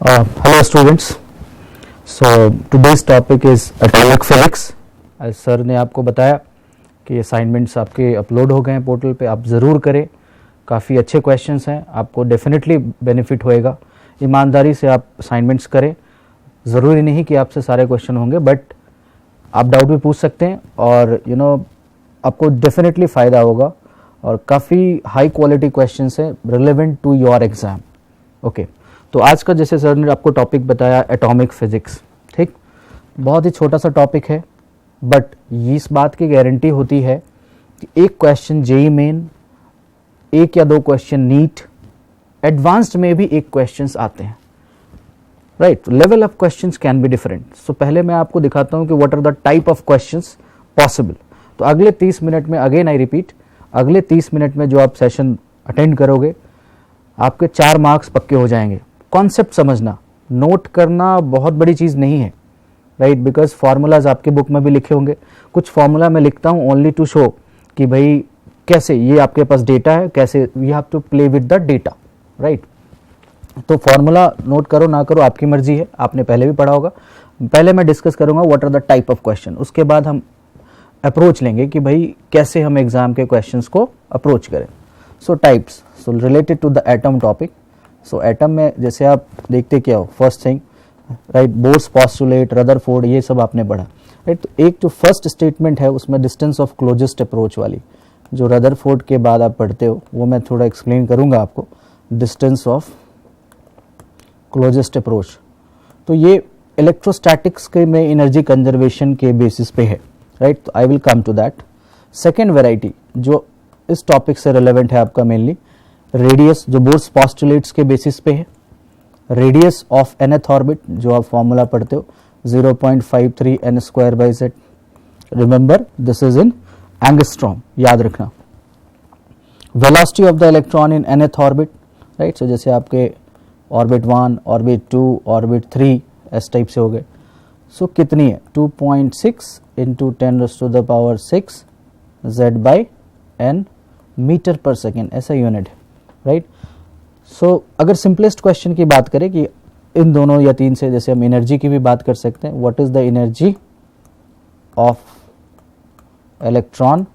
Hello students. So today's topic is atomic physics. Sir ने आपको बताया कि असाइनमेंट्स आपके अपलोड हो गए हैं पोर्टल पे, आप ज़रूर करें. काफ़ी अच्छे क्वेश्चंस हैं, आपको डेफिनेटली बेनिफिट होएगा. ईमानदारी से आप असाइनमेंट्स करें. ज़रूरी नहीं कि आपसे सारे क्वेश्चन होंगे, बट आप डाउट भी पूछ सकते हैं और आपको डेफिनेटली फ़ायदा होगा. और काफ़ी हाई क्वालिटी क्वेश्चंस हैं relevant to your exam. Okay, तो आज का जैसे सर ने आपको टॉपिक बताया एटॉमिक फिजिक्स. ठीक, बहुत ही छोटा सा टॉपिक है, बट इस बात की गारंटी होती है कि एक क्वेश्चन जेईई मेन, एक या दो क्वेश्चन नीट, एडवांस्ड में भी एक क्वेश्चंस आते हैं. Right, level of questions can be different. So पहले मैं आपको दिखाता हूं कि what are the type of questions possible. तो अगले 30 मिनट में, अगेन आई रिपीट, अगले 30 मिनट में जो आप सेशन अटेंड करोगे, आपके 4 मार्क्स पक्के हो जाएंगे. कॉन्सेप्ट समझना, नोट करना बहुत बड़ी चीज़ नहीं है. राइट, बिकॉज फार्मूलाज आपके बुक में भी लिखे होंगे. कुछ फार्मूला मैं लिखता हूँ ओनली टू शो कि भाई कैसे ये आपके पास डेटा है, कैसे we have to play with the data. Right, तो फार्मूला नोट करो ना करो आपकी मर्जी है, आपने पहले भी पढ़ा होगा. पहले मैं डिस्कस करूंगा what are the type of question, उसके बाद हम अप्रोच लेंगे कि भाई कैसे हम एग्जाम के क्वेश्चंस को अप्रोच करें. So types, so related to the atom topic. So atom में जैसे आप देखते क्या हो, first thing, right, Bohr's postulate, Rutherford, ये सब आपने पढ़ा. राइट, तो एक जो फर्स्ट स्टेटमेंट है उसमें डिस्टेंस ऑफ क्लोजेस्ट अप्रोच वाली, जो रदरफोर्ड के बाद आप पढ़ते हो, वो मैं थोड़ा एक्सप्लेन करूंगा आपको. डिस्टेंस ऑफ क्लोजेस्ट अप्रोच, तो ये इलेक्ट्रोस्टैटिक्स के में एनर्जी कंजर्वेशन के बेसिस पे है. राइट, तो I will come to that. Second variety जो इस टॉपिक से रिलेवेंट है आपका मेनली, रेडियस, जो बोर्स पॉस्टुलेट्स के बेसिस पे है. रेडियस ऑफ nth ऑर्बिट, जो आप फॉर्मूला पढ़ते हो, 0.53 n square by z. Remember this is in angstrom, याद रखना. Velocity of the electron in nth orbit. Right, so जैसे आपके orbit 1, orbit 2, orbit 3 S type से हो गए. सो कितनी है, 2.6 into 10⁻⁶ z by n metre per second, ऐसा यूनिट है. राइट, सो अगर सिंपलेस्ट क्वेश्चन की बात करें कि इन दोनों या तीन से, जैसे हम एनर्जी की भी बात कर सकते हैं, what is the energy of electron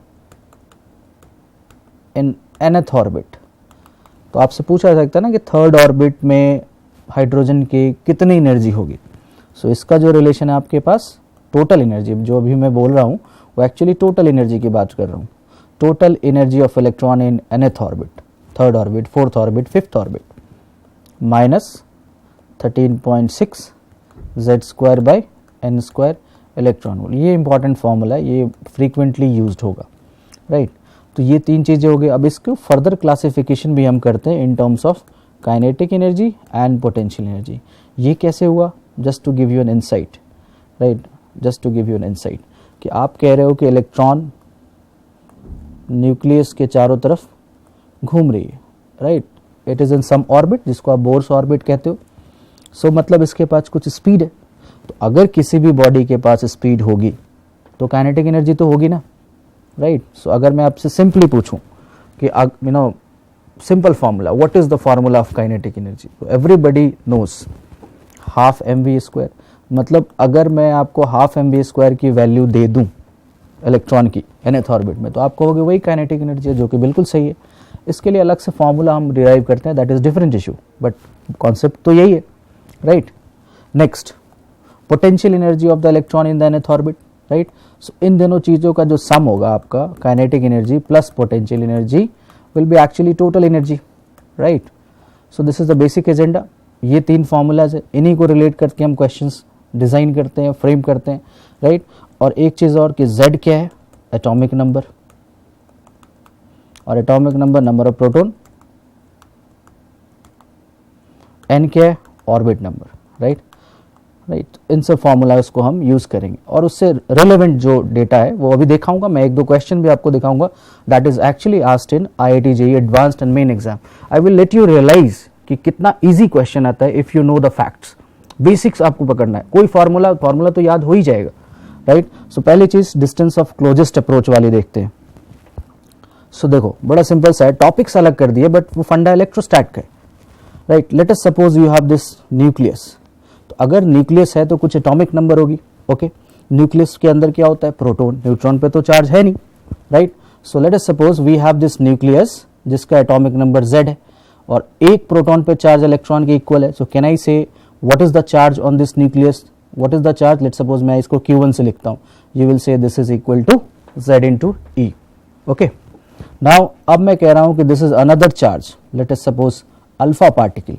in nth orbit. तो आपसे पूछा जा सकता है ना कि थर्ड ऑर्बिट में हाइड्रोजन की कितनी एनर्जी होगी. सो इसका जो रिलेशन है आपके पास, टोटल एनर्जी, जो अभी मैं बोल रहा हूं वो एक्चुअली टोटल एनर्जी की बात कर रहा हूं. Total energy of electron in nth orbit, third orbit, fourth orbit, fifth orbit, minus 13.6 z square by n square electron volt. ये इंपॉर्टेंट फॉर्मूला है, ये फ्रीक्वेंटली यूज्ड होगा. राइट, तो ये तीन चीज़ें हो गई. अब इसको फर्दर क्लासिफिकेशन भी हम करते हैं in terms of kinetic energy and potential energy. ये कैसे हुआ, just to give you an insight. Right, just to give you an insight कि आप कह रहे हो कि इलेक्ट्रॉन न्यूक्लियस के चारों तरफ घूम रही है. Right, it is in some orbit, जिसको आप बोर्स ऑर्बिट कहते हो. सो मतलब इसके पास कुछ स्पीड है. तो अगर किसी भी बॉडी के पास स्पीड होगी तो काइनेटिक एनर्जी तो होगी ना. राइट, सो अगर मैं आपसे सिंपली पूछूं कि simple formula, what is the formula of kinetic energy, तो एवरीबडी नोज हाफ mv². मतलब अगर मैं आपको हाफ mv² की वैल्यू दे दूं इलेक्ट्रॉन की nth ऑर्बिट में, तो आप कहोगे वही काइनेटिक एनर्जी है, जो कि बिल्कुल सही है. इसके लिए अलग से फॉर्मूला हम डिराइव करते हैं, that is different issue, but concept तो यही है. Right, next, potential energy of the electron in the nth orbit. Right, so इन दोनों चीज़ों का जो सम होगा आपका, kinetic energy plus potential energy, will be actually total energy. Right, so this is the basic agenda. ये तीन formulas है, इन्हीं को रिलेट करके हम क्वेश्चंस डिज़ाइन करते हैं, फ्रेम करते हैं. राइट, और एक चीज़ और कि Z क्या है, एटॉमिक नंबर, और atomic number, number of proton. N क्या है, ऑर्बिट नंबर. राइट, राइट, इन सब फॉर्मूलाज को हम यूज़ करेंगे और उससे रिलेवेंट जो डेटा है वो अभी दिखाऊंगा. मैं एक दो क्वेश्चन भी आपको दिखाऊंगा, that is actually asked in IIT JEE advanced and main exam. I will let you realise कि कितना इजी क्वेश्चन आता है if you know the facts. Basics आपको पकड़ना है, कोई फार्मूला तो याद हो ही जाएगा. राइट, सो पहली चीज डिस्टेंस ऑफ क्लोजेस्ट अप्रोच वाली देखते हैं. सो देखो बड़ा सिंपल सा है, टॉपिक्स अलग कर दिए बट वो फंडा इलेक्ट्रोस्टैट का है. Right. Late us suppose you have this nucleus. तो अगर न्यूक्लियस है तो कुछ एटॉमिक नंबर होगी. ओके, न्यूक्लियस के अंदर क्या होता है? प्रोटॉन. न्यूट्रॉन पे तो चार्ज है नहीं, right. So let us suppose we have this nucleus जिसका एटॉमिक नंबर Z है और एक प्रोटॉन पे चार्ज इलेक्ट्रॉन के इक्वल है. सो can I say what is the charge on this nucleus? What is the charge? Let suppose मैं इसको Q1 से लिखता हूं. You will say this is equal to Z into E. Okay, now अब मैं कह रहा हूं कि this is another charge. Let us suppose alpha particle.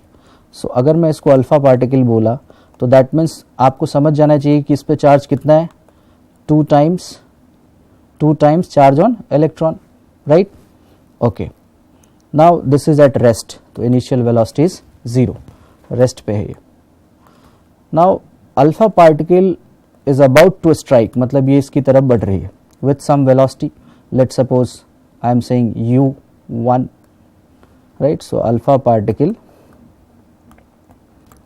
So अगर मैं इसको अल्फा पार्टिकल बोला तो दैट मीन्स आपको समझ जाना चाहिए कि इस पे चार्ज कितना है? 2 times charge on electron, right. Okay, now this is at rest. तो इनिशियल वेलोसिटी इज 0, रेस्ट पे है ये. Now alpha particle is about to strike, मतलब ये इसकी तरफ बढ़ रही है with some velocity. Let suppose I am saying u1, right. So alpha particle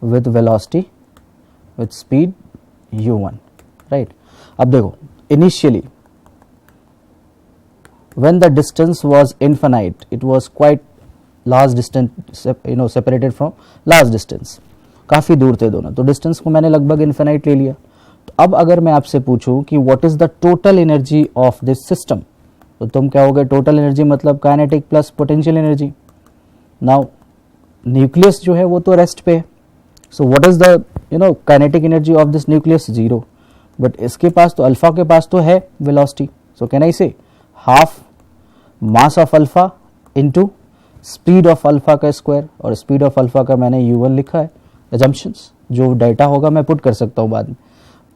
with velocity with speed u1, right. अब देखो, initially when the distance was infinite, it was quite large distance, separated from large distance. काफी दूर थे दोनों, तो distance को मैंने लगभग इन्फिनाइट ले लिया. तो अब अगर मैं आपसे पूछूं कि what is the total energy of this system, तो तुम क्या होगे? टोटल एनर्जी मतलब kinetic plus potential energy. Now nucleus जो है वो तो रेस्ट पे है. So what is the kinetic energy of this nucleus? 0. But इसके पास तो अल्फा के पास तो है velocity. So can I say half mass of alpha into speed of alpha का square, और speed of alpha का मैंने u1 लिखा है. assumptions जो डाटा होगा मैं पुट कर सकता हूँ बाद में.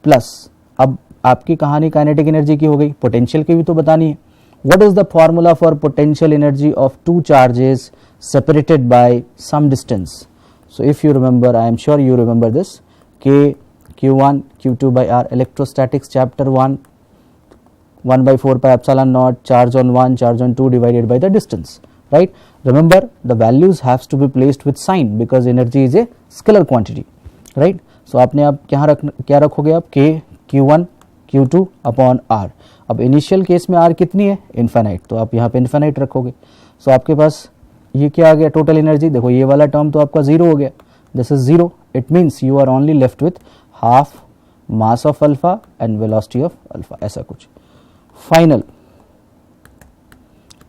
प्लस अब आपकी कहानी काइनेटिक एनर्जी की हो गई, पोटेंशियल की भी तो बतानी है. What is the formula for potential energy of two charges separated by some distance? So if you remember, I am sure you remember this, K Q1 Q2 by R, electrostatics chapter 1, 1 by 4 pi epsilon naught, charge on 1, charge on 2 divided by the distance, right. Remember, the values has to be placed with sign because energy is a scalar quantity, right. So आपने आप क्या रखोगे आप? K Q1 Q2 upon R. अब initial case में R कितनी है? Infinite, तो आप यहाँ पे इन्फिनाइट रखोगे. सो आपके पास ये क्या आ गया? Total energy. देखो ये वाला टर्म तो आपका 0 हो गया. This is 0. It means you are only left with half mass of alpha and velocity of alpha, ऐसा कुछ. Final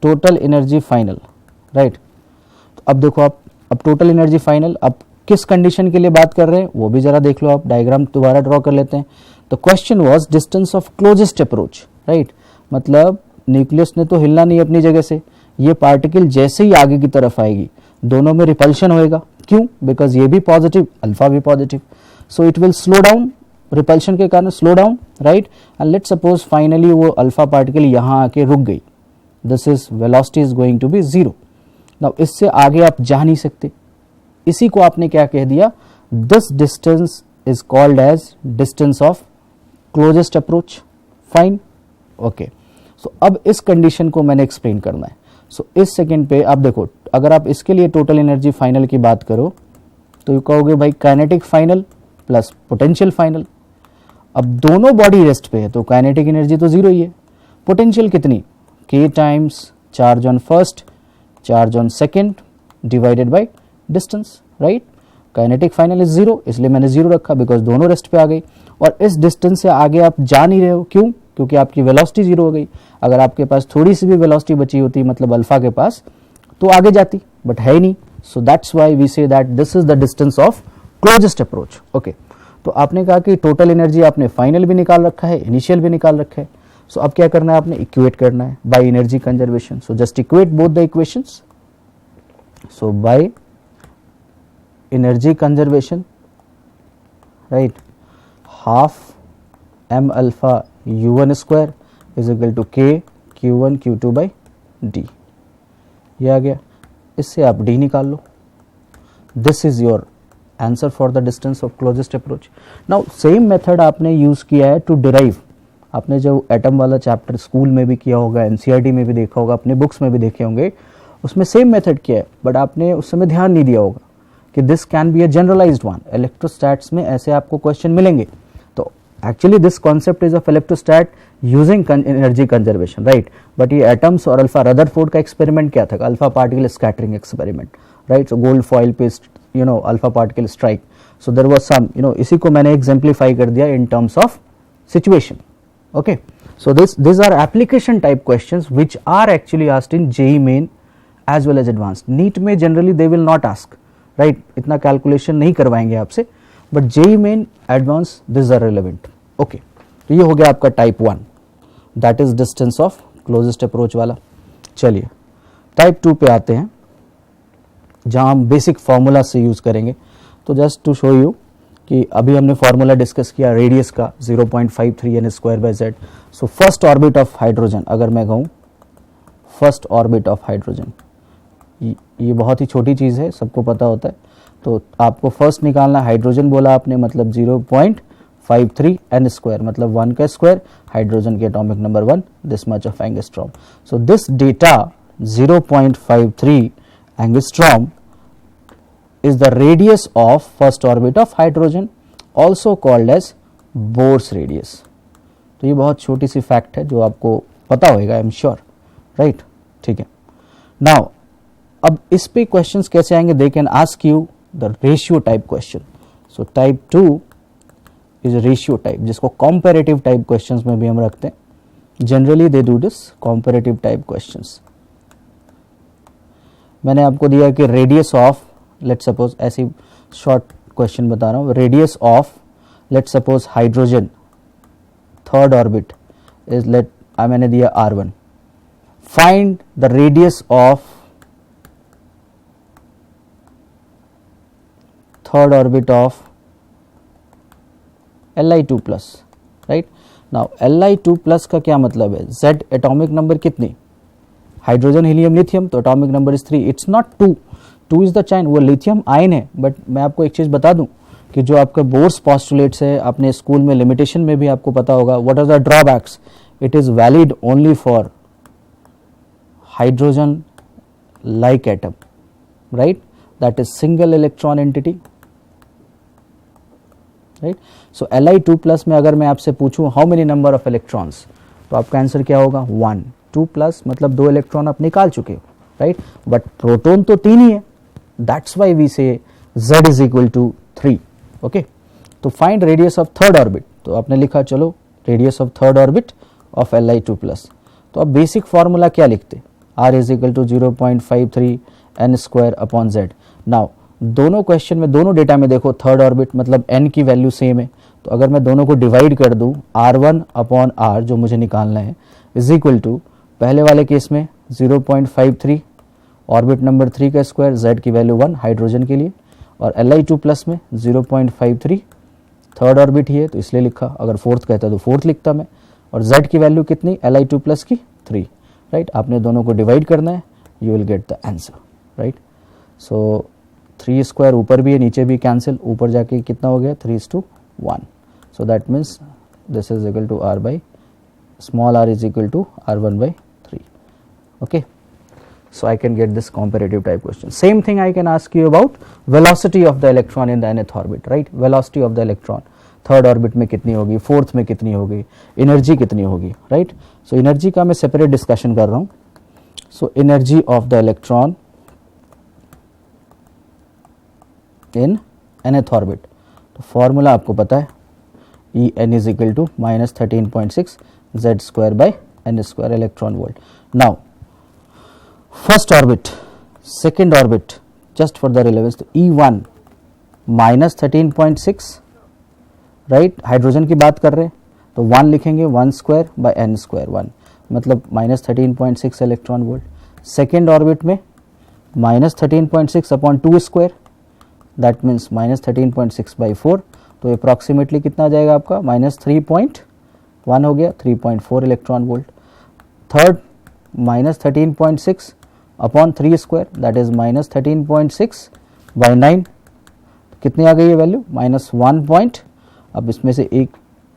total energy final, right. तो अब देखो आप, अब टोटल एनर्जी फाइनल, अब किस कंडीशन के लिए बात कर रहे हैं वो भी जरा देख लो आप. डायग्राम दोबारा ड्रॉ कर लेते हैं. The question was distance of closest approach, right. मतलब न्यूक्लियस ने तो हिलना नहीं अपनी जगह से. ये पार्टिकल जैसे ही आगे की तरफ आएगी दोनों में रिपल्शन होएगा. क्यों? बिकॉज ये भी पॉजिटिव, अल्फा भी positive. So it will slow down, repulsion के कारण slow down, right. And let suppose finally वो अल्फा पार्टिकल यहाँ आके रुक गई. This is velocity is going to be 0. Now इससे आगे आप जा नहीं सकते. इसी को आपने क्या कह दिया? This distance is called as distance of closest approach. Fine, okay. So अब इस कंडीशन को मैंने एक्सप्लेन करना है. सो इस सेकंड पे आप देखो, अगर आप इसके लिए टोटल एनर्जी फाइनल की बात करो तो कहोगे भाई kinetic final plus potential final. अब दोनों बॉडी रेस्ट पे है तो काइनेटिक एनर्जी तो 0 ही है. पोटेंशियल कितनी? K times charge on first, charge on second divided by distance, right. Kinetic final is 0, इसलिए मैंने 0 रखा बिकॉज दोनों रेस्ट पे आ गई. और इस डिस्टेंस से आगे आप जा नहीं रहे हो. क्यों? क्योंकि आपकी वेलोसिटी 0 हो गई. अगर आपके पास थोड़ी सी भी वेलोसिटी बची होती, मतलब अल्फा के पास, तो आगे जाती, बट है ही नहीं. So that's why we say that this is the distance of closest approach. Okay, तो आपने कहा कि टोटल एनर्जी आपने फाइनल भी निकाल रखा है, इनिशियल भी निकाल रखा है. सो अब क्या करना है? आपने इक्वेट करना है by energy conservation. So just equate both the equations. So by energy conservation, right, half m alpha u1 square is equal to k q1 q2 by d. ये आ गया. इससे आप d निकाल लो. This is your answer for the distance of closest approach. Now same method आपने use किया है टू डिराइव. आपने जो एटम वाला चैप्टर स्कूल में भी किया होगा, एनसीईआरटी में भी देखा होगा, अपने बुक्स में भी देखे होंगे, उसमें सेम मेथड किया है, बट आपने उस समय ध्यान नहीं दिया होगा कि this can be a generalized one. Electrostatics में ऐसे आपको क्वेश्चन मिलेंगे. तो actually this concept is of electrostatics using energy conservation, right. But ये एटम्स और अल्फा रदरफोर्ड का एक्सपेरिमेंट क्या था? Alpha particle scattering experiment, right. So gold foil पे alpha particle strike. So there was some इसी को मैंने एग्जाम्प्लीफाई कर दिया in terms of situation. Okay, so these are application type questions which are actually asked in JEE main as well as advanced. NEET में generally they will not ask, right? इतना calculation नहीं करवाएंगे आपसे, but JEE main advanced these are relevant. Okay, तो ये हो गया आपका type 1, that is distance of closest approach वाला. चलिए type 2 पे आते हैं जहाँ हम बेसिक फार्मूला से यूज़ करेंगे. तो जस्ट टू शो यू कि अभी हमने फार्मूला डिस्कस किया रेडियस का 0.53 n square by z. So first orbit of hydrogen, अगर मैं कहूँ फर्स्ट ऑर्बिट ऑफ हाइड्रोजन, ये बहुत ही छोटी चीज़ है, सबको पता होता है. तो आपको फर्स्ट निकालना, हाइड्रोजन बोला आपने मतलब 0.53 n स्क्वायर मतलब 1 का स्क्वायर, हाइड्रोजन के atomic number 1, this much of angstrom. So this data 0.53 angstrom is the radius of first orbit of hydrogen, also called as Bohr's radius. तो ये बहुत छोटी सी फैक्ट है जो आपको पता होगा, आई एम श्योर, राइट. ठीक है, नाउ अब इस पे क्वेश्चंस कैसे आएंगे, they can ask you the ratio type question. So type 2 is ratio type, जिसको कॉम्पेरेटिव टाइप क्वेश्चंस में भी हम रखते हैं. Generally they do this comparative type questions. मैंने आपको दिया कि रेडियस ऑफ, लेट सपोज ऐसी शॉर्ट क्वेश्चन बता रहा हूँ, radius of let suppose hydrogen third orbit is मैंने दिया r1. Find the radius of third orbit of Li2 plus, right. Now Li2 plus का क्या मतलब है, Z एटॉमिक नंबर कितनी, हाइड्रोजन हीलियम लिथियम, तो atomic number is 3. It's not 2 is the chain, वो lithium ion है. बट मैं आपको एक चीज बता दूं कि जो आपका बोर्स पॉस्टुलेट्स है, अपने स्कूल में लिमिटेशन में भी आपको पता होगा, what are the drawbacks, it is valid only for hydrogen like atom, right, that is single electron entity, right. So Li2 plus में अगर मैं आपसे पूछूं how many number of electrons, तो आपका आंसर क्या होगा, 1. 2 प्लस मतलब 2 इलेक्ट्रॉन आप निकाल चुके हो, राइट. बट प्रोटॉन तो 3 ही है, that's why we say Z is equal to 3. Okay, तो find radius of third orbit, तो आपने लिखा चलो radius of third orbit of Li2 plus. तो अब बेसिक फार्मूला क्या लिखते, R is equal to 0.53 n square upon Z. Now दोनों क्वेश्चन में, दोनों डेटा में देखो थर्ड ऑर्बिट मतलब n की वैल्यू सेम है. तो अगर मैं दोनों को डिवाइड कर दूं, R1 अपॉन R जो मुझे निकालना है इज इक्वल टू, पहले वाले केस में 0.53 ऑर्बिट नंबर 3 का स्क्वायर, Z की वैल्यू 1 हाइड्रोजन के लिए, और Li2 प्लस में 0.53 थर्ड ऑर्बिट ही है तो इसलिए लिखा, अगर फोर्थ कहता तो फोर्थ लिखता मैं, और Z की वैल्यू कितनी, Li2 प्लस की 3, राइट. आपने दोनों को डिवाइड करना है, you will get the answer, right. So 3 square ऊपर भी है नीचे भी कैंसिल, ऊपर जाके कितना हो गया 3:1. So that means this is equal to R by small r is equal to R1 by 3. Okay, so I can get this comparative type question. Same thing I can ask you about velocity of the electron in the nth orbit, right. Velocity of the electron third orbit में कितनी होगी, fourth में कितनी होगी, energy कितनी होगी, right. So energy का मैं सेपरेट डिस्कशन कर रहा हूँ. So energy of the electron in nth orbit, तो फॉर्मूला आपको पता है, En is equal to -13.6 Z square by n square electron volt. Now first orbit, second orbit, just for the relevance, तो E1 -13.6, right. Hydrogen की बात कर रहे हैं तो 1 लिखेंगे, 1 स्क्वायर बाय n स्क्वायर 1 मतलब -13.6 इलेक्ट्रॉन वोल्ट. सेकेंड ऑर्बिट में -13.6 upon 2 square, that means -13.6 by 4, तो अप्रॉक्सीमेटली कितना आ जाएगा आपका, -3.1 हो गया, 3.4 electron volt. Third -13.6 upon 3 square, that is -13.6 by 9, कितनी आ गई है वैल्यू, -1 पॉइंट, अब इसमें से एक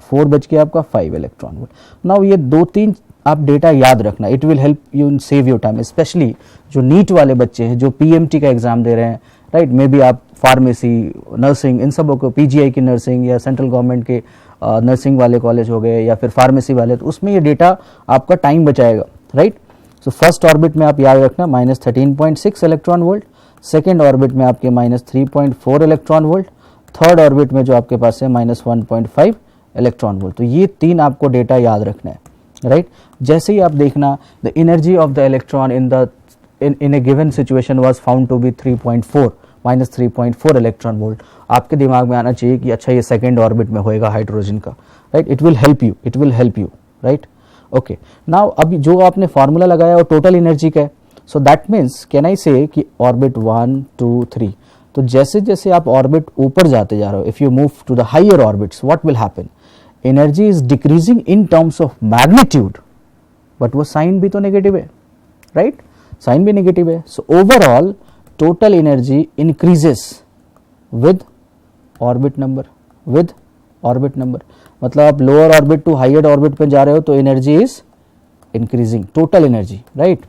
4 बच गया आपका 5 इलेक्ट्रॉन वोल्ट. नाउ ये 2-3 आप डेटा याद रखना, it will help you in save your time, specially जो नीट वाले बच्चे हैं जो PMT का एग्जाम दे रहे हैं, राइट. मे बी आप फार्मेसी, नर्सिंग, इन सबों को, PGI की नर्सिंग या सेंट्रल गवर्नमेंट के नर्सिंग वाले कॉलेज हो गए या फिर फार्मेसी वाले, तो उसमें ये डेटा आपका टाइम बचाएगा, राइट. सो फर्स्ट ऑर्बिट में आप याद रखना -13.6 इलेक्ट्रॉन वोल्ट, सेकेंड ऑर्बिट में आपके -3.4 इलेक्ट्रॉन वोल्ट, थर्ड ऑर्बिट में जो आपके पास है -1.5 इलेक्ट्रॉन वोल्ट। तो ये 3 आपको डेटा याद रखना है, राइट। जैसे ही आप देखना the energy of the electron in a given situation was found to be 3.4 -3.4 electron volt, आपके दिमाग में आना चाहिए कि अच्छा ये सेकेंड ऑर्बिट में होएगा हाइड्रोजन का, right. It will help you, right. Okay, now अभी जो आपने फॉर्मूला लगाया वो टोटल एनर्जी का है। सो दैट मीन्स कैन आई से कि ऑर्बिट 1 2 3, तो जैसे जैसे आप ऑर्बिट ऊपर जाते जा रहे हो, if you move to the higher orbits, what will happen, energy is decreasing in terms of magnitude, but वो साइन भी तो नेगेटिव है, राइट, साइन भी नेगेटिव है। So overall total energy increases with orbit number, मतलब आप lower orbit to higher orbit पे जा रहे हो तो energy is increasing, total energy, right,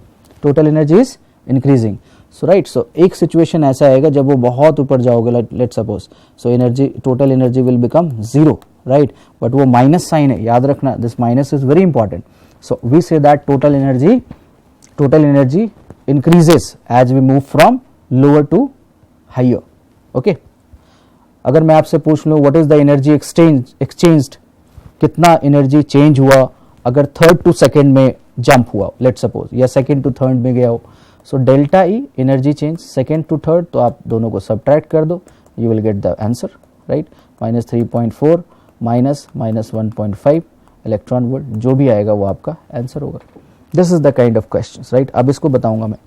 total energy is increasing. So right, so एक सिचुएशन ऐसा आएगा जब वो बहुत ऊपर जाओगे, let suppose, so energy, total energy will become 0, right, but वो माइनस साइन है, याद रखना, this minus is very important. So we say that total energy increases as we move from lower to higher, okay। अगर मैं आपसे पूछ लूं what is the energy exchanged, कितना एनर्जी चेंज हुआ अगर थर्ड टू सेकेंड में जंप हुआ, लेट सपोज, या सेकेंड टू थर्ड में गया हो, so delta E energy change second to third, तो आप दोनों को सब्ट्रैक्ट कर दो, you will get the answer, right, -3.4 -1.5 electron volt, जो भी आएगा वो आपका आंसर होगा। This is the kind of questions, right. अब इसको बताऊंगा मैं,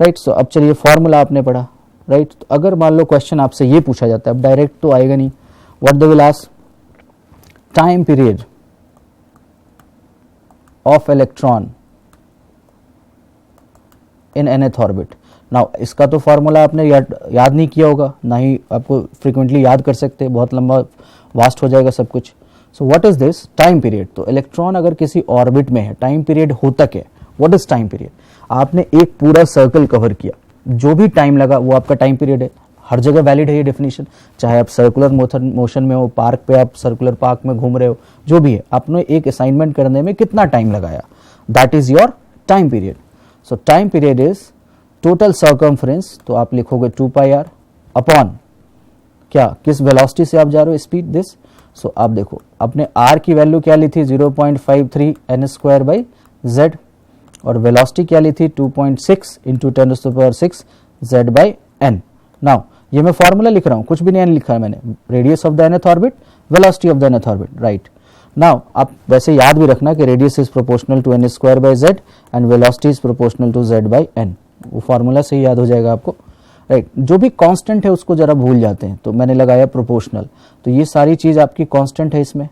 राइट। सो अब चलिए फॉर्मूला आपने पढ़ा, राइट। तो अगर मान लो क्वेश्चन आपसे ये पूछा जाता है, अब डायरेक्ट तो आएगा नहीं, what they will ask, time period of electron in nth orbit. Now इसका तो फॉर्मूला आपने याद नहीं किया होगा, ना ही आपको फ्रीक्वेंटली याद कर सकते, बहुत लंबा वास्ट हो जाएगा सब कुछ। सो what is this time period, तो इलेक्ट्रॉन अगर किसी ऑर्बिट में है, टाइम पीरियड होता क्या है, व्हाट इज टाइम पीरियड, आपने एक पूरा सर्कल कवर किया, जो भी टाइम लगा वो आपका टाइम पीरियड है, हर जगह वैलिड है ये डेफिनेशन, चाहे आप सर्कुलर मोशन में हो, पार्क पे आप सर्कुलर पार्क में घूम रहे हो, जो भी है, आपने एक असाइनमेंट करने में कितना टाइम लगाया, that is your time period. So time period is total circumference, तो आप लिखोगे 2πr अपॉन क्या, किस वेलोसिटी से आप जा रहे हो, स्पीड, दिस। सो आप देखो आपने r की वैल्यू क्या ली थी, 0.53 n²/z, और वेलोसिटी क्या ली थी, 2.6 इंटू 10⁶ z/n। नाउ ये मैं फॉर्मूला लिख रहा हूं, कुछ भी नहीं लिखा है मैंने, radius of the nth orbit, velocity of the nth orbit, right. Now आप वैसे याद भी रखना कि radius is proportional to n² and velocity is proportional to z/n, वो फॉर्मूला से ही याद हो जाएगा आपको, राइट। जो भी कांस्टेंट है उसको जरा भूल जाते हैं, तो मैंने लगाया प्रोपोर्शनल, तो ये सारी चीज आपकी कांस्टेंट है इसमें,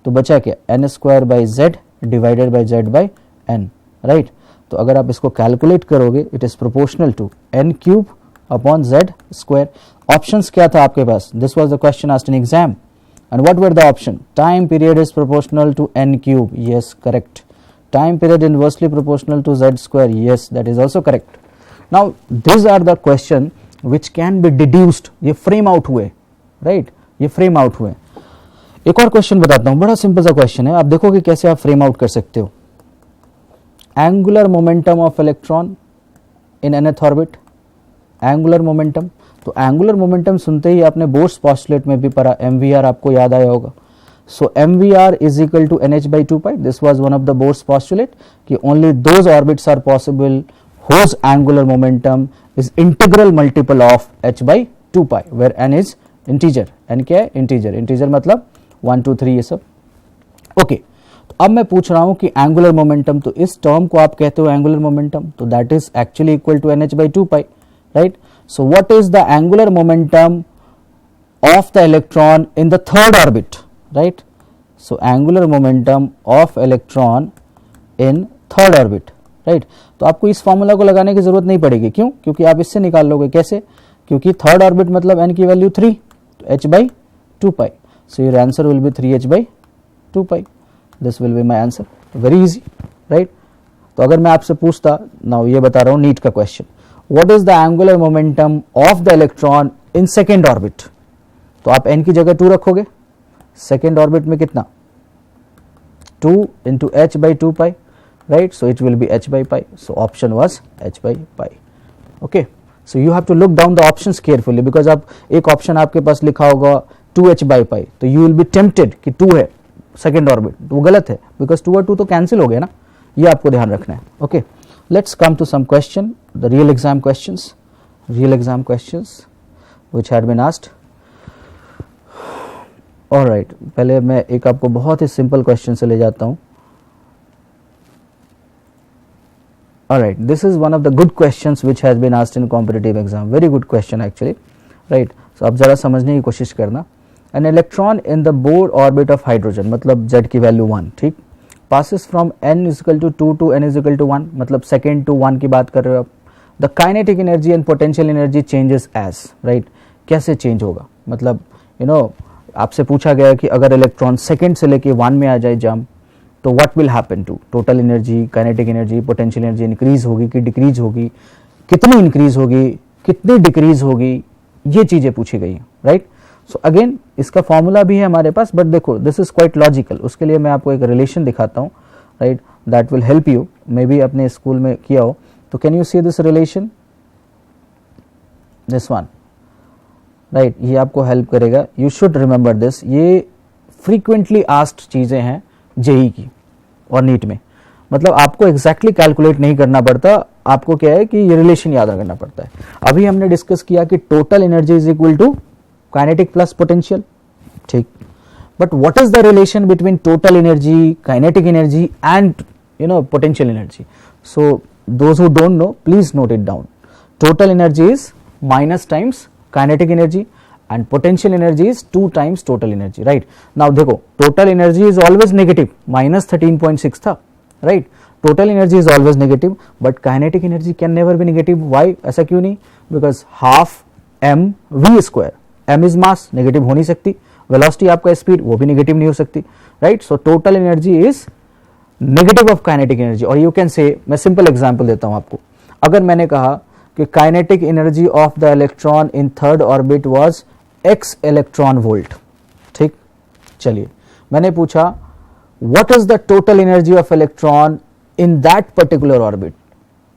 तो बचा क्या, n² divided by z/n, right. तो अगर आप इसको कैलकुलेट करोगे, it is proportional to n³ upon z²। Options क्या था आपके पास, this was the question asked in exam, and what were the option, time period is proportional to n³, yes correct, time period inversely proportional to z², yes that is also correct. Now this are the question which can be deduced, ये frame out हुए, right, ये frame out हुए। एक और question बताता हूं, बड़ा simple सा क्वेश्चन है, आप देखोगे कैसे आप फ्रेम आउट कर सकते हो। Angular momentum of electron in nth orbit, angular momentum, तो एंगुलर मोमेंटम सुनते ही आपने बोर्स पॉस्टुलेट में भी पढ़ा, mvr आपको याद आया होगा। So mvr is equal to nh/2π, this was one of the Bohr's postulate कि only those orbits are possible whose angular momentum is integral multiple of h/2π where n is integer, n क्या है, integer, integer मतलब 1 2 3 ये सब, okay. तो अब मैं पूछ रहा हूं कि एंगुलर मोमेंटम, तो इस टर्म को आप कहते हो एंगुलर मोमेंटम, तो that is actually equal to nh/2π, right. So what is the angular momentum of the electron in the third orbit, right. So angular momentum of electron in third orbit, right. तो आपको इस formula को लगाने की जरूरत नहीं पड़ेगी, क्यों, क्योंकि आप इससे निकाल लोगे, कैसे, क्योंकि थर्ड ऑर्बिट मतलब n की वैल्यू 3, तो h/2π, so your answer will be 3h/2π, this will be my answer, very easy, right. तो अगर मैं आपसे पूछता, नाउ ये बता रहा हूं नीट का question, what is the angular momentum of the electron in second orbit, तो आप n की जगह 2 रखोगे, सेकेंड ऑर्बिट में कितना, 2 into h/2π, right, so it will be h/π, so option was h/π, okay। So you have to look down the options carefully, because आप एक option आपके पास लिखा होगा 2h/π, तो यू विल बी टेम्प्टेड कि 2 है सेकेंड ऑर्बिट, तो वो गलत है, बिकॉज 2 और 2 तो कैंसिल हो गया ना, ये आपको ध्यान रखना है. Okay, let's come to some question, the real exam questions which had been asked. Alright, पहले मैं एक आपको बहुत ही सिंपल क्वेश्चन से ले जाता हूं. Alright, this is one of the good questions which has been asked in competitive exam. Very good question actually, right? So अब जरा समझने की कोशिश करना. An electron in the Bohr orbit of hydrogen, मतलब Z की वैल्यू 1, ठीक, passes from n is equal to 2 to n is equal to 1, मतलब second to 1 की बात कर रहे हो आप. The kinetic energy and potential energy changes as, right? कैसे चेंज होगा, मतलब आपसे पूछा गया कि अगर इलेक्ट्रॉन सेकेंड से लेके 1 में आ जाए जंप, तो what will happen to total energy, kinetic energy, potential energy increase होगी कि डिक्रीज होगी, कितनी इंक्रीज होगी, कितनी डिक्रीज होगी, ये चीजें पूछी गई हैं, राइट. सो अगेन इसका फॉर्मूला भी है हमारे पास, बट देखो दिस इज क्वाइट लॉजिकल. उसके लिए मैं आपको एक रिलेशन दिखाता हूँ, right, that will help you, may be अपने स्कूल में किया हो. तो can you see this relation, this one, right, ये आपको हेल्प करेगा. You should remember this. ये फ्रीक्वेंटली आस्क्ड चीजें हैं जेई की और नीट में, मतलब आपको एग्जैक्टली कैलकुलेट नहीं करना पड़ता, आपको क्या है कि ये रिलेशन याद करना पड़ता है. अभी हमने डिस्कस किया कि total energy is equal to kinetic plus potential, ठीक, but what is the relation between total energy, kinetic energy and potential energy. So those who don't know please note it down. Total energy is minus times kinetic energy and potential energy is 2 times total energy, right. Now देखो total energy is always negative, minus 13.6 था, right. Total energy is always negative, but kinetic energy can never be negative. Why? ऐसा क्यों नहीं? Because half m v square, m is mass, negative हो नहीं सकती. Velocity आपका speed, वो भी negative नहीं हो सकती, right. So total energy is negative of kinetic energy. और you can say, मैं simple example देता हूँ आपको. अगर मैंने कहा कि kinetic energy of the electron in third orbit was x electron volt, ठीक, चलिए मैंने पूछा what is the total energy of electron in that particular orbit,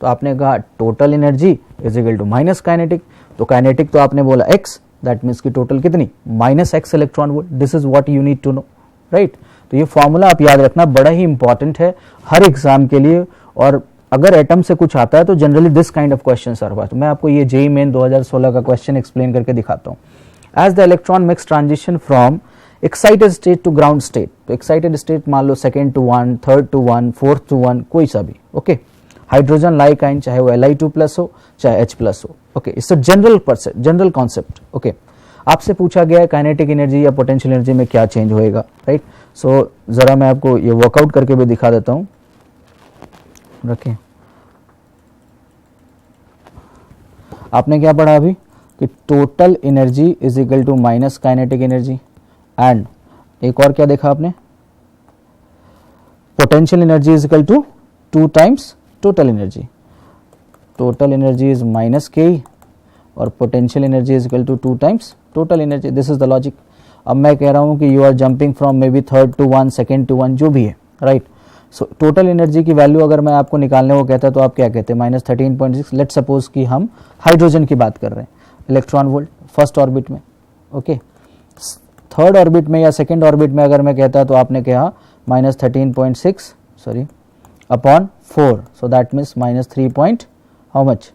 तो आपने कहा total energy is equal to minus kinetic, तो काइनेटिक तो आपने बोला x, दैट मीन्स की टोटल कितनी, minus x electron volt. This is what you need to know, right. तो ये फॉर्मूला आप याद रखना, बड़ा ही इंपॉर्टेंट है हर एग्जाम के लिए. और अगर एटम से कुछ आता है तो generally this kind of question are asked. मैं आपको ये जेईई मेन 2016 का क्वेश्चन एक्सप्लेन करके दिखाता हूँ. As the electron makes transition from excited state to ground state, तो excited state मान लो second to 1, third to 1, fourth to 1, कोई सा भी, ओके. हाइड्रोजन लाइक आयन, चाहे वो Li2 प्लस हो चाहे H प्लस हो, okay. It's a general concept, okay. आपसे पूछा गया है काइनेटिक एनर्जी या पोटेंशियल एनर्जी में क्या चेंज होएगा, राइट. सो जरा मैं आपको ये वर्कआउट करके भी दिखा देता हूँ, रखें. आपने क्या पढ़ा अभी कि total energy is equal to minus kinetic energy, and एक और क्या देखा आपने, potential energy is equal to 2 times total energy. Total energy is minus K और potential energy is equal to 2 times total energy. This is the logic. अब मैं कह रहा हूं कि you are jumping from maybe third to 1, second to 1, जो भी है, राइट. सो टोटल एनर्जी की वैल्यू अगर मैं आपको निकालने को कहता तो आप क्या कहते हैं, माइनस 13.6. लेट सपोज कि हम हाइड्रोजन की बात कर रहे हैं, इलेक्ट्रॉन वोल्ट फर्स्ट ऑर्बिट में, ओके. थर्ड ऑर्बिट में या सेकेंड ऑर्बिट में अगर मैं कहता तो आपने कहा minus 13.6 sorry upon 4, so that means minus 3 point how much,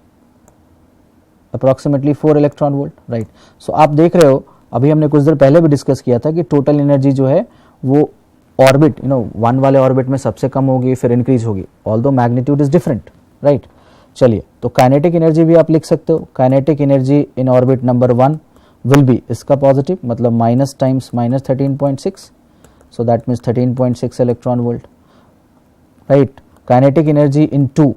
approximately 4 electron volt, right. So आप देख रहे हो, अभी हमने कुछ देर पहले भी डिस्कस किया था कि टोटल एनर्जी जो है वो ऑर्बिट 1 वाले ऑर्बिट में सबसे कम होगी, फिर इंक्रीज होगी, although magnitude is different, right. चलिए, तो काइनेटिक एनर्जी भी आप लिख सकते हो. Kinetic energy in orbit number 1 will be, इसका पॉजिटिव मतलब minus times minus 13.6, so that means 13.6 electron volt, right. Kinetic energy in 2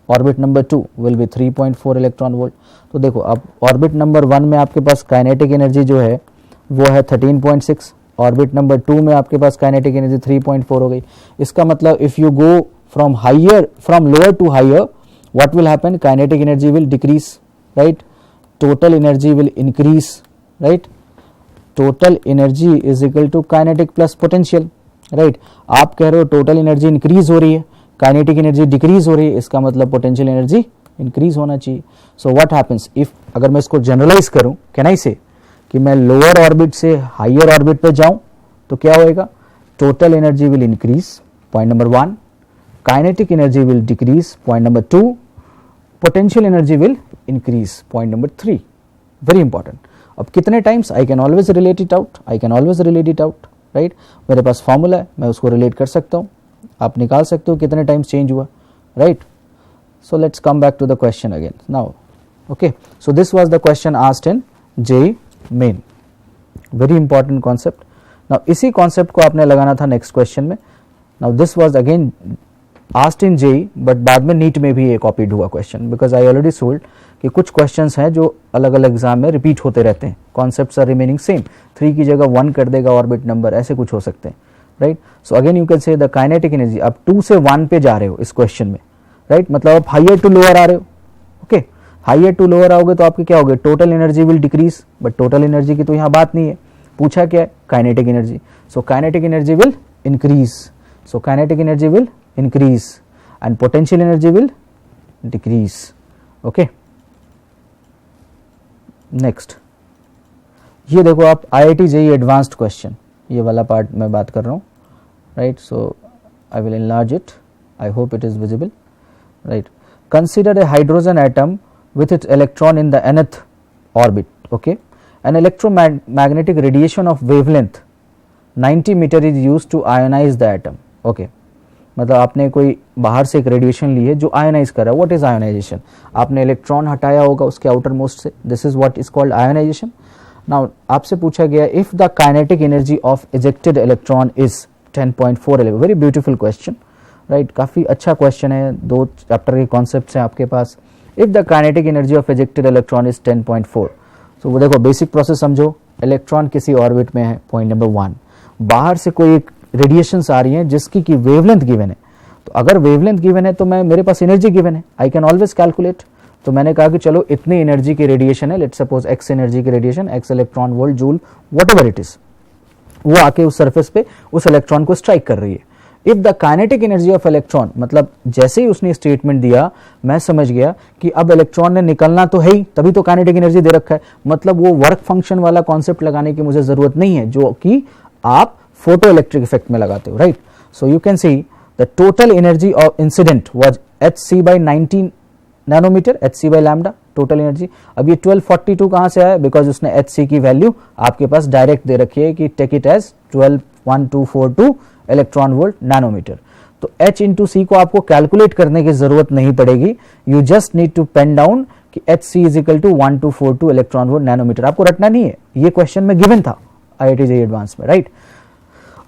orbit number 2 will be 3.4 electron volt. तो देखो अब ऑर्बिट नंबर 1 में आपके पास काइनेटिक एनर्जी जो है वो है 13.6, ऑर्बिट नंबर 2 में आपके पास काइनेटिक एनर्जी 3.4 हो गई. इसका मतलब if you go from lower to higher, what will happen, kinetic energy will decrease, right, total energy will increase, right. total energy is equal to kinetic plus potential, right. आप कह रहे हो total energy increase हो रही है, kinetic energy decrease हो रही है, इसका मतलब potential energy इंक्रीज होना चाहिए. सो व्हाट हैपेंस इफ, अगर मैं इसको जनरलाइज करूं, कैन आई से कि मैं लोअर ऑर्बिट से हायर ऑर्बिट पे जाऊं तो क्या होएगा, total energy will increase, point number 1, kinetic energy will decrease, point number 2, potential energy will increase, point number 3. Very important. अब कितने times, I can always relate it out, I can always relate it out, right. मेरे पास formula है, मैं उसको relate कर सकता हूं, आप निकाल सकते हो कितने टाइम्स चेंज हुआ, right. So let's come back to the question again now. Okay, so this was the question asked in JEE main. Very important concept. Now इसी concept को आपने लगाना था next question में. Now this was again asked in JEE, but बाद में NEET में भी ये copied हुआ question, because I already told कि कुछ questions हैं जो अलग अलग एग्जाम में repeat होते रहते हैं. Concepts are remaining same. 3 की जगह 1 कर देगा orbit number, ऐसे कुछ हो सकते हैं, right. So again you can say the kinetic energy, आप 2 से 1 पे जा रहे हो इस question में, राइट. मतलब आप हाइयर टू लोअर आ रहे हो. ओके, हाइयर टू लोअर आओगे तो आपके क्या होगे, total energy will decrease, but total energy की तो यहाँ बात नहीं है, पूछा क्या है, kinetic energy. So kinetic energy will increase, so kinetic energy will increase and potential energy will decrease. Okay, next ये देखो आप IIT JEE एडवांस्ड क्वेश्चन, ये वाला पार्ट मैं बात कर रहा हूँ, right. So I will enlarge it, I hope it is visible. Right, consider a hydrogen atom with its electron in the nth orbit. Okay, an electromagnetic radiation of wavelength 90 meter is used to ionize the atom. Okay, मतलब आपने कोई बाहर से एक radiation ली है जो ionise कर रहा है. व्हाट इज आयोनाइजेशन, आपने इलेक्ट्रॉन हटाया होगा उसके आउटर मोस्ट से, this is what is called ionisation. Now आपसे पूछा गया if the kinetic energy of ejected electron is 10.4 11. Very beautiful question, right. काफ़ी अच्छा क्वेश्चन है, 2 चैप्टर के कॉन्सेप्ट्स हैं आपके पास. If the kinetic energy of ejected electron is 10.4, तो वो देखो बेसिक प्रोसेस समझो, इलेक्ट्रॉन किसी ऑर्बिट में है, पॉइंट नंबर 1, बाहर से कोई एक रेडिएशंस आ रही हैं जिसकी की वेवलेंथ गिवन है. तो अगर वेवलेंथ गिवन है तो मैं, मेरे पास एनर्जी गिवन है, आई कैन ऑलवेज कैलकुलेट. तो मैंने कहा कि चलो इतनी एनर्जी की रेडिएशन है, लेट्स सपोज एक्स एनर्जी की radiation, x electron volt joule what ever it is, वो आके उस सरफेस पे उस इलेक्ट्रॉन को स्ट्राइक कर रही है. If the kinetic energy of electron, मतलब जैसे ही उसने स्टेटमेंट दिया मैं समझ गया कि अब इलेक्ट्रॉन ने निकलना तो है ही, तभी तो काइनेटिक एनर्जी दे रखा है, मतलब वो वर्क फंक्शन वाला कॉन्सेप्ट लगाने की मुझे जरूरत नहीं है जो कि आप फोटो इलेक्ट्रिक इफेक्ट में लगाते हो, right. So you can see the total energy of incident was hc/19 nanometre, hc/लैम्डा टोटल एनर्जी. अब ये 1242 कहां से आया, बिकॉज उसने hc की वैल्यू आपके पास डायरेक्ट दे रखी है कि take it as 121242 electron volt nanometre. तो h इंटू सी को आपको कैलकुलेट करने की जरूरत नहीं पड़ेगी, you just need to pen down कि hc is equal to 1242 electron volt nanometre. आपको रटना नहीं है, ये क्वेश्चन में गिवन था IIT JEE एडवांस में, राइट.